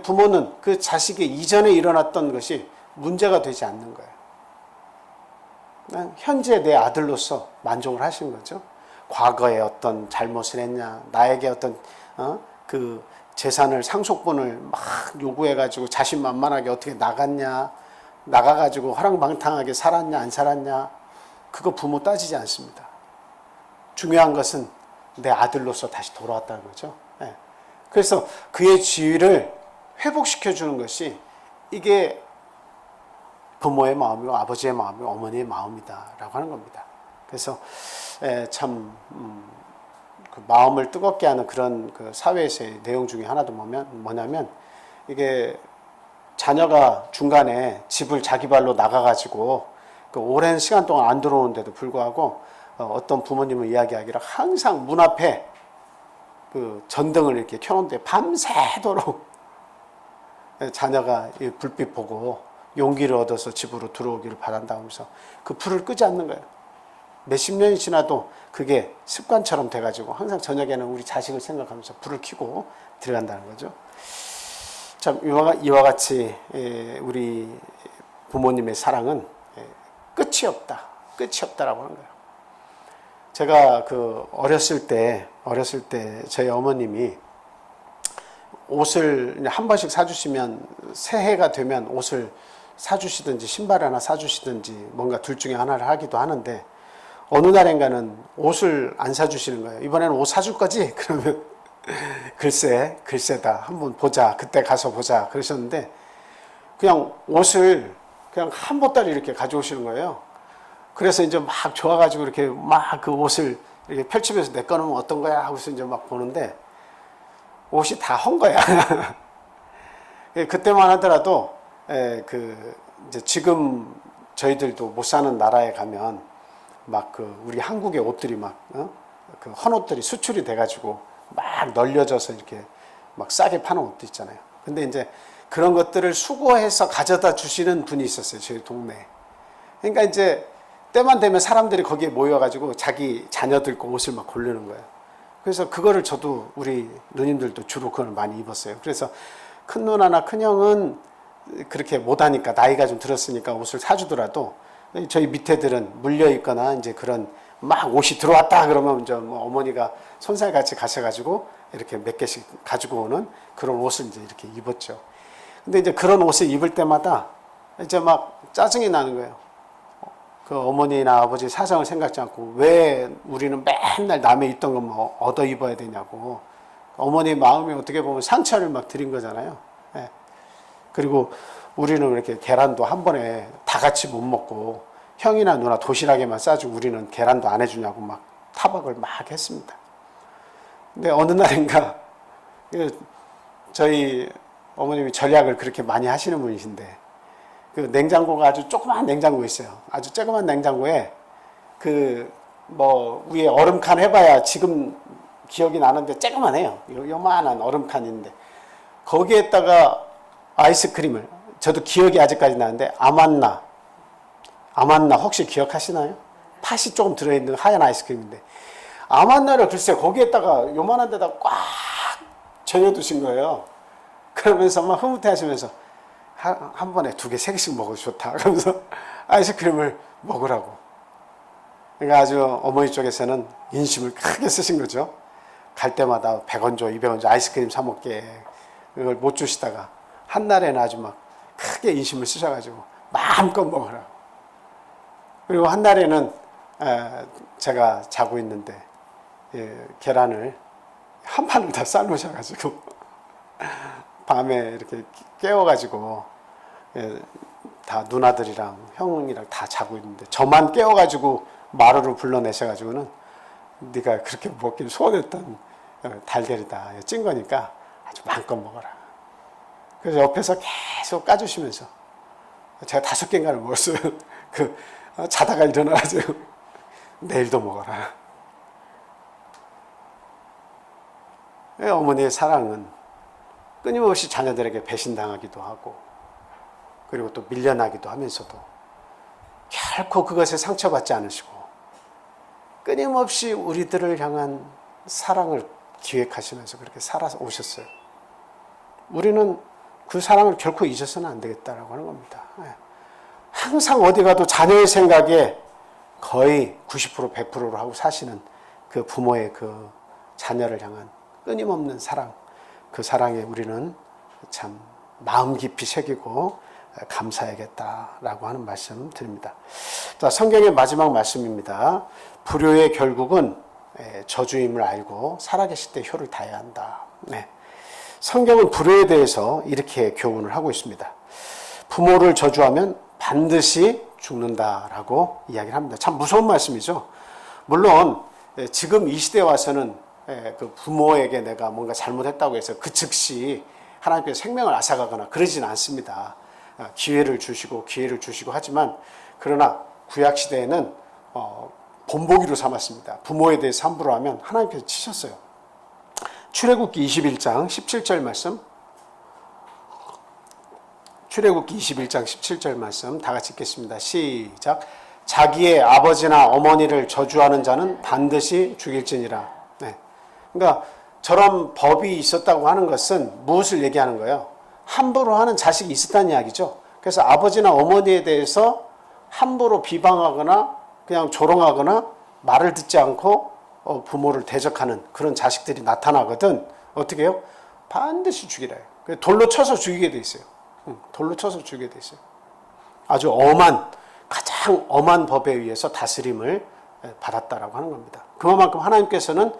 부모는 그 자식이 이전에 일어났던 것이 문제가 되지 않는 거예요. 현재 내 아들로서 만족을 하신 거죠. 과거에 어떤 잘못을 했냐, 나에게 어떤 그 재산을 상속분을 막 요구해가지고 자신만만하게 어떻게 나가가지고 허랑방탕하게 살았냐 안 살았냐, 그거 부모 따지지 않습니다. 중요한 것은 내 아들로서 다시 돌아왔다는 거죠. 네. 그래서 그의 지위를 회복시켜주는 것이 이게 부모의 마음이고 아버지의 마음이고 어머니의 마음이다라고 하는 겁니다. 그래서 참 그 마음을 뜨겁게 하는 그런 그 사회에서의 내용 중에 하나도 뭐냐면, 이게 자녀가 중간에 집을 자기 발로 나가가지고 그 오랜 시간 동안 안 들어오는데도 불구하고 어떤 부모님은 이야기하기를 항상 문 앞에 그 전등을 이렇게 켜놓는데 밤새도록 자녀가 이 불빛 보고 용기를 얻어서 집으로 들어오기를 바란다 하면서 그 불을 끄지 않는 거예요. 몇십 년이 지나도 그게 습관처럼 돼가지고 항상 저녁에는 우리 자식을 생각하면서 불을 켜고 들어간다는 거죠. 참 이와 같이 우리 부모님의 사랑은 끝이 없다라고 하는 거예요. 제가 그 어렸을 때 저희 어머님이 옷을 한 번씩 사주시면, 새해가 되면 옷을 사주시든지 신발 하나 사주시든지 뭔가 둘 중에 하나를 하기도 하는데, 어느 날인가는 옷을 안 사주시는 거예요. 이번에는 옷 사줄 거지? 그러면 글쎄다, 한번 보자, 그때 가서 보자 그러셨는데, 그냥 옷을 그냥 한 보따리 이렇게 가져오시는 거예요. 그래서 이제 막 좋아가지고 이렇게 막 그 옷을 이렇게 펼치면서 내 거는 어떤 거야 하고서 이제 막 보는데 옷이 다 헌 거야. 그때만 하더라도 그 이제 지금 저희들도 못 사는 나라에 가면 막 그 우리 한국의 옷들이 막 그 헌 옷들이 수출이 돼가지고 막 널려져서 이렇게 막 싸게 파는 옷도 있잖아요. 근데 이제 그런 것들을 수거해서 가져다 주시는 분이 있었어요, 저희 동네에. 그러니까 이제 때만 되면 사람들이 거기에 모여가지고 자기 자녀들 거 옷을 막 고르는 거예요. 그래서 그거를 저도, 우리 누님들도 주로 그걸 많이 입었어요. 그래서 큰 누나나 큰 형은 그렇게 못하니까, 나이가 좀 들었으니까 옷을 사주더라도 저희 밑에들은 물려 있거나 이제 그런 막 옷이 들어왔다 그러면 이제 뭐 어머니가 손살같이 가셔가지고 이렇게 몇 개씩 가지고 오는 그런 옷을 이제 이렇게 입었죠. 근데 이제 그런 옷을 입을 때마다 이제 막 짜증이 나는 거예요. 그 어머니나 아버지 사정을 생각지 않고 왜 우리는 맨날 남의 있던 것만 얻어 입어야 되냐고. 어머니 마음이 어떻게 보면 상처를 막 드린 거잖아요. 예. 그리고 우리는 이렇게 계란도 한 번에 다 같이 못 먹고 형이나 누나 도시락에만 싸주고 우리는 계란도 안 해주냐고 막 타박을 막 했습니다. 근데 어느 날인가 저희 어머님이 전략을 그렇게 많이 하시는 분이신데, 그 냉장고가 아주 조그만 냉장고 있어요. 아주 조그만 냉장고에 그 뭐 위에 얼음칸 해봐야 지금 기억이 나는데 조그만해요. 요만한 얼음칸인데 거기에다가 아이스크림을, 저도 기억이 아직까지 나는데 아만나 혹시 기억하시나요? 팥이 조금 들어있는 하얀 아이스크림인데 아만나를 글쎄 거기에다가 요만한 데다 꽉 쟁여두신 거예요. 그러면서 막 흐뭇해하시면서 한 번에 2개, 3개씩 먹어도 좋다 그러면서 아이스크림을 먹으라고. 그러니까 아주 어머니 쪽에서는 인심을 크게 쓰신 거죠. 갈 때마다 100원 줘, 200원 줘, 아이스크림 사 먹게. 그걸 못 주시다가 한날에는 아주 막 크게 인심을 쓰셔가지고 마음껏 먹으라. 그리고 한날에는 제가 자고 있는데 계란을 한 판을 다 삶으셔가지고 밤에 이렇게 깨워가지고 다 누나들이랑 형이랑 다 자고 있는데 저만 깨워가지고 마루로 불러내셔가지고는 네가 그렇게 먹길 소원했던 달걀이다, 찐 거니까 아주 마음껏 먹어라. 그래서 옆에서 계속 까주시면서 제가 5개인가를 먹었어요. 자다가 일어나가지고 내일도 먹어라. 어머니의 사랑은 끊임없이 자녀들에게 배신당하기도 하고 그리고 또 밀려나기도 하면서도 결코 그것에 상처받지 않으시고 끊임없이 우리들을 향한 사랑을 기획하시면서 그렇게 살아오셨어요. 우리는 그 사랑을 결코 잊어서는 안 되겠다라고 하는 겁니다. 항상 어디 가도 자녀의 생각에 거의 90% 100%로 하고 사시는 그 부모의 그 자녀를 향한 끊임없는 사랑, 그 사랑에 우리는 참 마음 깊이 새기고 감사해야겠다라고 하는 말씀 드립니다. 자, 성경의 마지막 말씀입니다. 불효의 결국은 저주임을 알고 살아계실 때 효를 다해야 한다. 네. 성경은 불효에 대해서 이렇게 교훈을 하고 있습니다. 부모를 저주하면 반드시 죽는다라고 이야기를 합니다. 참 무서운 말씀이죠. 물론 지금 이 시대에 와서는 그 부모에게 내가 뭔가 잘못했다고 해서 그 즉시 하나님께서 생명을 앗아가거나 그러지는 않습니다. 기회를 주시고 하지만 그러나 구약 시대에는 본보기로 삼았습니다. 부모에 대해서 함부로 하면 하나님께서 치셨어요. 출애굽기 21장 17절 말씀, 출애굽기 21장 17절 말씀 다 같이 읽겠습니다. 시작. 자기의 아버지나 어머니를 저주하는 자는 반드시 죽일지니라. 네. 그러니까 저런 법이 있었다고 하는 것은 무엇을 얘기하는 거예요? 함부로 하는 자식이 있었다는 이야기죠. 그래서 아버지나 어머니에 대해서 함부로 비방하거나 그냥 조롱하거나 말을 듣지 않고 부모를 대적하는 그런 자식들이 나타나거든. 어떻게 해요? 반드시 죽이라 해요. 돌로 쳐서 죽이게 돼 있어요. 돌로 쳐서 죽이게 돼 있어요. 아주 가장 엄한 법에 의해서 다스림을 받았다라고 하는 겁니다. 그만큼 하나님께서는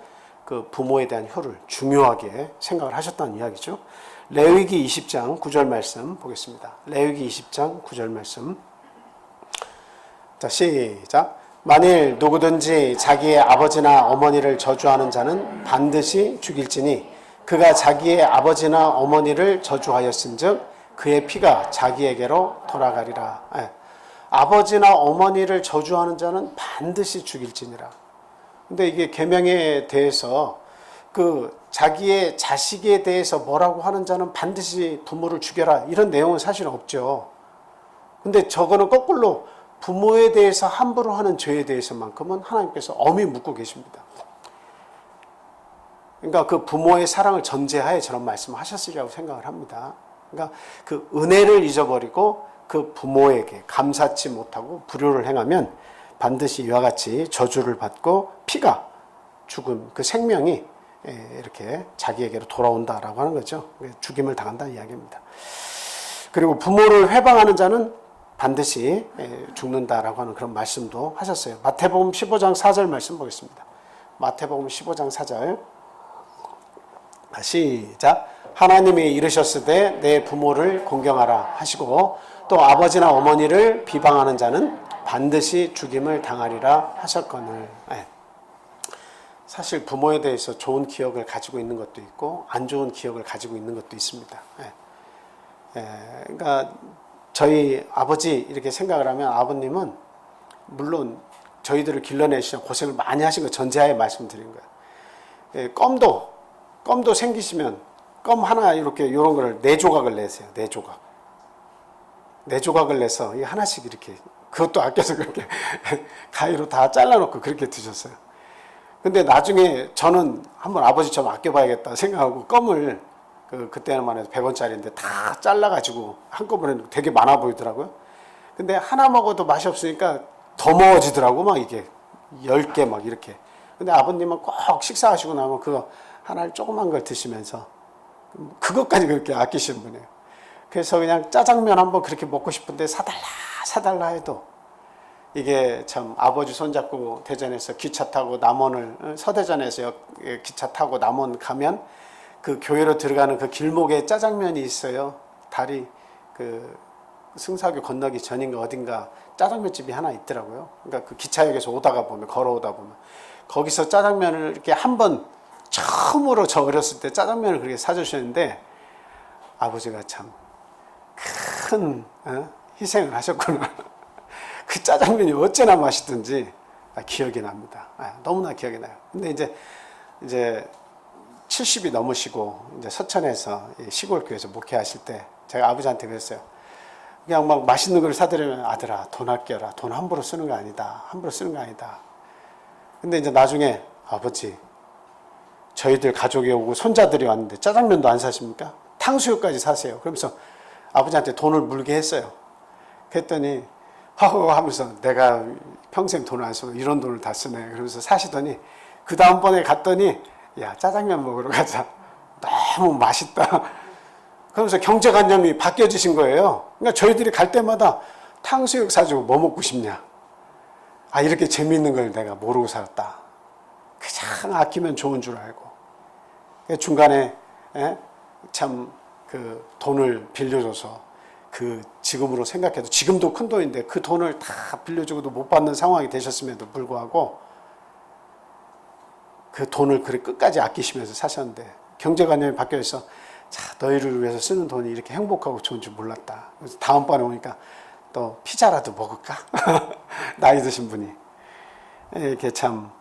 그 부모에 대한 효를 중요하게 생각을 하셨다는 이야기죠. 레위기 20장 9절 말씀 보겠습니다. 레위기 20장 9절 말씀. 자, 시작. 만일 누구든지 자기의 아버지나 어머니를 저주하는 자는 반드시 죽일지니 그가 자기의 아버지나 어머니를 저주하였은즉 그의 피가 자기에게로 돌아가리라. 아버지나 어머니를 저주하는 자는 반드시 죽일지니라. 근데 이게 계명에 대해서 그 자기의 자식에 대해서 뭐라고 하는 자는 반드시 부모를 죽여라 이런 내용은 사실 없죠. 근데 저거는 거꾸로 부모에 대해서 함부로 하는 죄에 대해서만큼은 하나님께서 엄히 묻고 계십니다. 그러니까 그 부모의 사랑을 전제하에 저런 말씀을 하셨으리라고 생각을 합니다. 그러니까 그 은혜를 잊어버리고 그 부모에게 감사치 못하고 불효를 행하면 반드시 이와 같이 저주를 받고 피가 죽음, 그 생명이 이렇게 자기에게로 돌아온다라고 하는 거죠. 죽임을 당한다는 이야기입니다. 그리고 부모를 회방하는 자는 반드시 죽는다라고 하는 그런 말씀도 하셨어요. 마태복음 15장 4절 말씀 보겠습니다. 마태복음 15장 4절. 시작. 하나님이 이르셨으되 내 부모를 공경하라 하시고 또 아버지나 어머니를 비방하는 자는 반드시 죽임을 당하리라 하셨거늘. 사실 부모에 대해서 좋은 기억을 가지고 있는 것도 있고 안 좋은 기억을 가지고 있는 것도 있습니다. 그러니까 저희 아버지 이렇게 생각을 하면 아버님은 물론 저희들을 길러내시려 고생을 많이 하신 거 전제하에 말씀드린 거예요. 껌도 생기시면 껌 하나 이렇게 이런 거를 4조각을 내세요. 4조각. 4조각을 내서 이 하나씩 이렇게 그것도 아껴서 그렇게 가위로 다 잘라놓고 그렇게 드셨어요. 근데 나중에 저는 한번 아버지처럼 아껴봐야겠다 생각하고 껌을 그때만 해도 100원짜리인데 다 잘라가지고 한꺼번에 되게 많아 보이더라고요. 근데 하나 먹어도 맛이 없으니까 더 먹어지더라고 막 이게 10개 막 이렇게. 근데 아버님은 꼭 식사하시고 나면 그거 하나를 조그만 걸 드시면서 그것까지 그렇게 아끼시는 분이에요. 그래서 그냥 짜장면 한번 그렇게 먹고 싶은데 사달라 해도 이게 참 아버지 손잡고 대전에서 기차 타고 남원을 서대전에서 기차 타고 남원 가면 그 교회로 들어가는 그 길목에 짜장면이 있어요. 다리 그 승사교 건너기 전인가 어딘가 짜장면집이 하나 있더라고요. 그러니까 그 기차역에서 오다가 보면 걸어오다 보면 거기서 짜장면을 이렇게 한번 처음으로 저 어렸을 때 짜장면을 그렇게 사주셨는데 아버지가 참 큰 희생을 하셨구나. 그 짜장면이 어찌나 맛있든지 기억이 납니다. 너무나 기억이 나요. 근데 이제 70이 넘으시고 이제 서천에서 시골 교회에서 목회하실 때 제가 아버지한테 그랬어요. 그냥 막 맛있는 걸 사드리면 아들아 돈 아껴라. 돈 함부로 쓰는 거 아니다. 함부로 쓰는 거 아니다. 근데 이제 나중에 아버지 저희들 가족이 오고 손자들이 왔는데 짜장면도 안 사십니까? 탕수육까지 사세요. 그러면서 아버지한테 돈을 물게 했어요. 그랬더니 하고 하면서 내가 평생 돈을 안 쓰고 이런 돈을 다 쓰네. 그러면서 사시더니 그 다음번에 갔더니 야 짜장면 먹으러 가자. 너무 맛있다. 그러면서 경제관념이 바뀌어지신 거예요. 그러니까 저희들이 갈 때마다 탕수육 사주고 뭐 먹고 싶냐. 이렇게 재미있는 걸 내가 모르고 살았다. 가장 아끼면 좋은 줄 알고. 중간에 참 그 돈을 빌려줘서 그 지금으로 생각해도 지금도 큰 돈인데 그 돈을 다 빌려주고도 못 받는 상황이 되셨음에도 불구하고 그 돈을 그래 끝까지 아끼시면서 사셨는데 경제관념이 바뀌어서 자 너희를 위해서 쓰는 돈이 이렇게 행복하고 좋은 줄 몰랐다. 그래서 다음번에 오니까 또 피자라도 먹을까? 나이 드신 분이 이렇게 참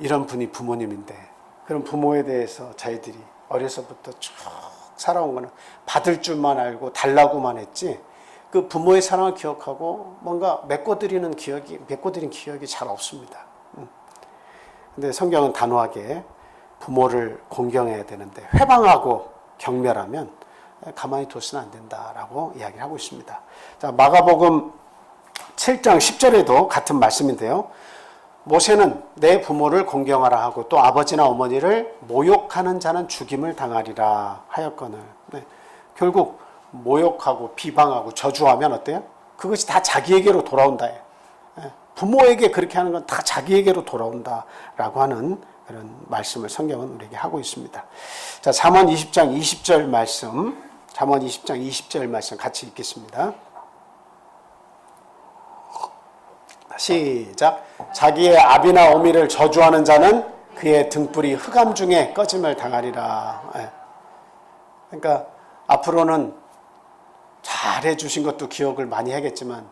이런 분이 부모님인데 그런 부모에 대해서 저희들이 어려서부터 쭉 살아온 거는 받을 줄만 알고 달라고만 했지 그 부모의 사랑을 기억하고 뭔가 메꿔드린 기억이 잘 없습니다. 근데 성경은 단호하게 부모를 공경해야 되는데 회방하고 경멸하면 가만히 둬서는 안 된다라고 이야기를 하고 있습니다. 자, 마가복음 7장 10절에도 같은 말씀인데요. 모세는 내 부모를 공경하라 하고 또 아버지나 어머니를 모욕하는 자는 죽임을 당하리라 하였거늘. 결국 모욕하고 비방하고 저주하면 어때요? 그것이 다 자기에게로 돌아온다. 부모에게 그렇게 하는 건 다 자기에게로 돌아온다라고 하는 그런 말씀을 성경은 우리에게 하고 있습니다. 자, 잠언 20장 20절 말씀, 잠언 20장 20절 말씀 같이 읽겠습니다. 시작. 자기의 아비나 어미를 저주하는 자는 그의 등불이 흑암 중에 꺼짐을 당하리라. 그러니까 앞으로는 잘해 주신 것도 기억을 많이 하겠지만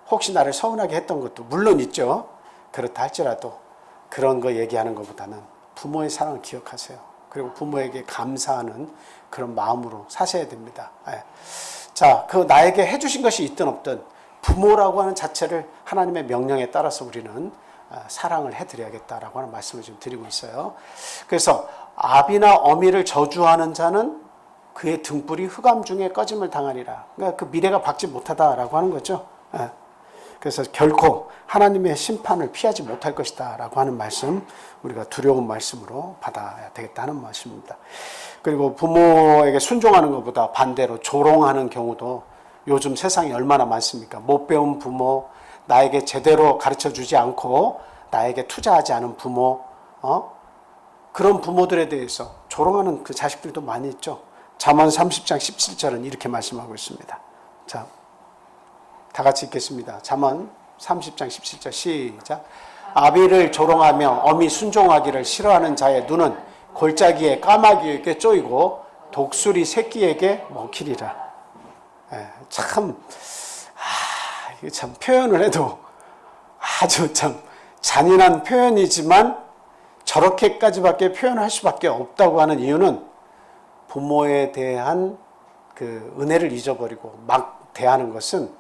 혹시 나를 서운하게 했던 것도 물론 있죠. 그렇다 할지라도 그런 거 얘기하는 것보다는 부모의 사랑을 기억하세요. 그리고 부모에게 감사하는 그런 마음으로 사셔야 됩니다. 자, 그 나에게 해주신 것이 있든 없든 부모라고 하는 자체를 하나님의 명령에 따라서 우리는 사랑을 해드려야겠다라고 하는 말씀을 지금 드리고 있어요. 그래서 아비나 어미를 저주하는 자는 그의 등불이 흑암 중에 꺼짐을 당하리라. 그러니까 그 미래가 밝지 못하다라고 하는 거죠. 그래서 결코 하나님의 심판을 피하지 못할 것이다 라고 하는 말씀, 우리가 두려운 말씀으로 받아야 되겠다는 말씀입니다. 그리고 부모에게 순종하는 것보다 반대로 조롱하는 경우도 요즘 세상에 얼마나 많습니까? 못 배운 부모, 나에게 제대로 가르쳐주지 않고 나에게 투자하지 않은 부모, 그런 부모들에 대해서 조롱하는 그 자식들도 많이 있죠. 잠언 30장 17절은 이렇게 말씀하고 있습니다. 자, 다 같이 읽겠습니다. 잠언 30장 17절 시작. 아비를 조롱하며 어미 순종하기를 싫어하는 자의 눈은 골짜기에 까마귀에게 쪼이고 독수리 새끼에게 먹히리라. 이게 참 표현을 해도 아주 참 잔인한 표현이지만 저렇게까지밖에 표현할 수밖에 없다고 하는 이유는 부모에 대한 그 은혜를 잊어버리고 막 대하는 것은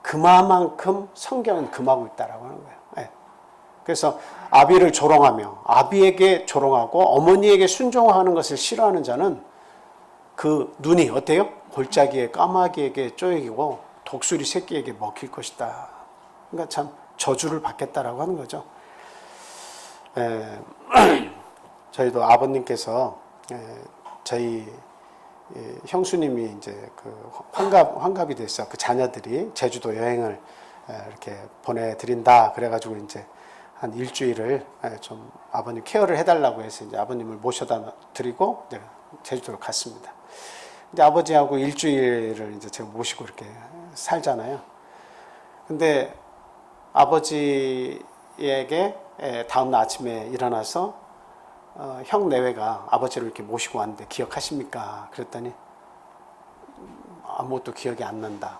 그만큼 성경은 금하고 있다라고 하는 거예요. 그래서 아비를 조롱하며 아비에게 조롱하고 어머니에게 순종하는 것을 싫어하는 자는 그 눈이 어때요? 골짜기에 까마귀에게 쪼이고 독수리 새끼에게 먹힐 것이다. 그러니까 참 저주를 받겠다라고 하는 거죠. 에, 저희도 아버님께서 저희 형수님이 이제 그 환갑이 됐어. 그 자녀들이 제주도 여행을 이렇게 보내드린다. 그래가지고 이제 한 일주일을 좀 아버님 케어를 해달라고 해서 이제 아버님을 모셔다 드리고 이제 제주도로 갔습니다. 이제 아버지하고 일주일을 이제 제가 모시고 이렇게 살잖아요. 근데 아버지에게 다음날 아침에 일어나서 형 내외가 아버지를 이렇게 모시고 왔는데 기억하십니까? 그랬더니 아무것도 기억이 안 난다.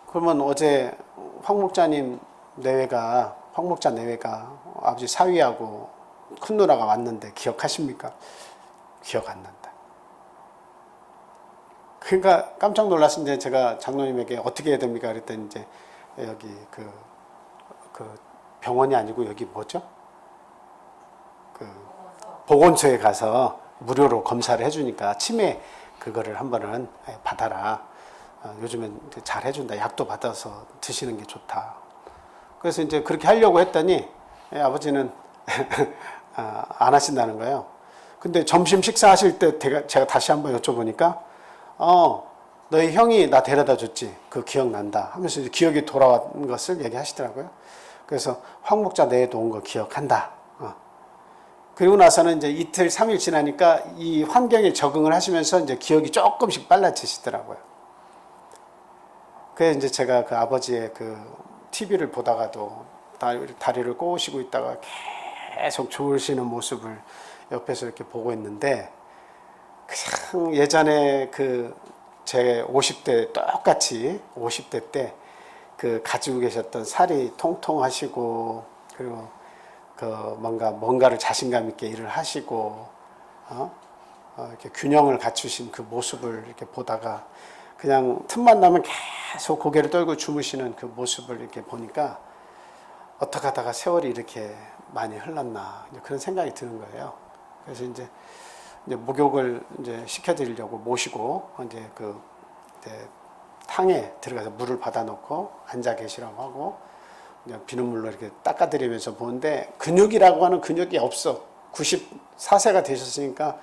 그러면 어제 황 목자님 내외가, 황 목자 내외가 아버지 사위하고 큰 누나가 왔는데 기억하십니까? 기억 안 난다. 그러니까 깜짝 놀랐을 때 제가 장로님에게 어떻게 해야 됩니까? 그랬더니 이제 여기 그 병원이 아니고 여기 뭐죠? 그 보건소에 가서 무료로 검사를 해주니까 치매 그거를 한 번은 받아라. 요즘엔 잘 해준다. 약도 받아서 드시는 게 좋다. 그래서 이제 그렇게 하려고 했더니 아버지는 안 하신다는 거예요. 근데 점심 식사하실 때 제가 다시 한번 여쭤보니까 너희 형이 나 데려다 줬지. 그거 기억난다 하면서 이제 기억이 돌아온 것을 얘기하시더라고요. 그래서 황 목자 내에도 온 거 기억한다. 그리고 나서는 이제 이틀, 3일 지나니까 이 환경에 적응을 하시면서 이제 기억이 조금씩 빨라지시더라고요. 그래서 이제 제가 그 아버지의 그 TV를 보다가도 다리를 꼬시고 있다가 계속 주무시는 모습을 옆에서 이렇게 보고 있는데, 그냥 예전에 그 제 50대 똑같이 50대 때 그 가지고 계셨던 살이 통통하시고, 그리고 그 뭔가를 자신감 있게 일을 하시고, 이렇게 균형을 갖추신 그 모습을 이렇게 보다가 그냥 틈만 나면 계속 고개를 떨고 주무시는 그 모습을 이렇게 보니까 어떻게 하다가 세월이 이렇게 많이 흘렀나 그런 생각이 드는 거예요. 그래서 이제 목욕을 이제 시켜드리려고 모시고 이제 탕에 들어가서 물을 받아놓고 앉아 계시라고 하고 비눗물로 이렇게 닦아드리면서 보는데 근육이라고 하는 근육이 없어. 94세가 되셨으니까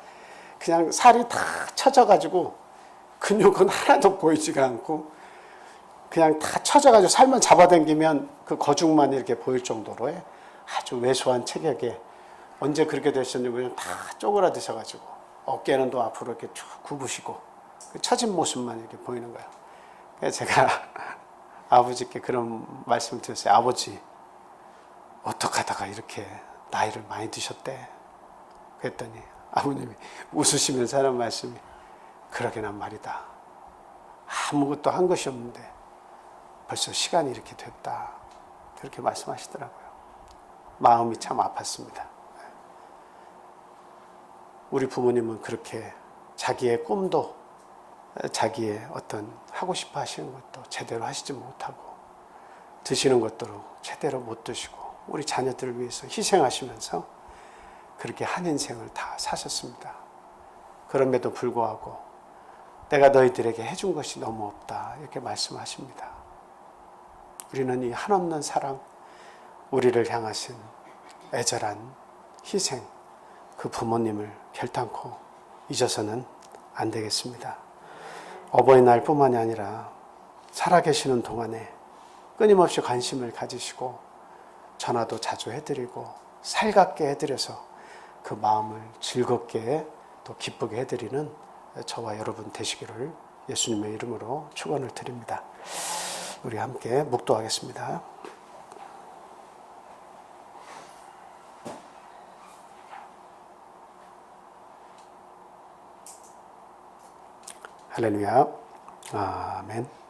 그냥 살이 다 처져가지고 근육은 하나도 보이지가 않고 그냥 다 처져가지고 살만 잡아당기면 그 거죽만 이렇게 보일 정도로의 아주 왜소한 체격에 언제 그렇게 되셨냐면 다 쪼그라드셔가지고 어깨는 또 앞으로 이렇게 쭉 굽으시고 그 처진 모습만 이렇게 보이는 거예요. 그래서 제가 아버지께 그런 말씀을 드렸어요. 아버지, 어떻게 하다가 이렇게 나이를 많이 드셨대? 그랬더니 아버님이 웃으시면서 하는 말씀이 그러게나 말이다. 아무것도 한 것이 없는데 벌써 시간이 이렇게 됐다. 그렇게 말씀하시더라고요. 마음이 참 아팠습니다. 우리 부모님은 그렇게 자기의 꿈도 자기의 어떤 하고 싶어 하시는 것도 제대로 하시지 못하고 드시는 것도 제대로 못 드시고 우리 자녀들을 위해서 희생하시면서 그렇게 한 인생을 다 사셨습니다. 그럼에도 불구하고 내가 너희들에게 해준 것이 너무 없다 이렇게 말씀하십니다. 우리는 이 한없는 사랑, 우리를 향하신 애절한 희생, 그 부모님을 결단코 잊어서는 안 되겠습니다. 어버이날뿐만이 아니라 살아계시는 동안에 끊임없이 관심을 가지시고 전화도 자주 해드리고 살갑게 해드려서 그 마음을 즐겁게 또 기쁘게 해드리는 저와 여러분 되시기를 예수님의 이름으로 축원을 드립니다. 우리 함께 묵도하겠습니다. 할렐루야. 아멘.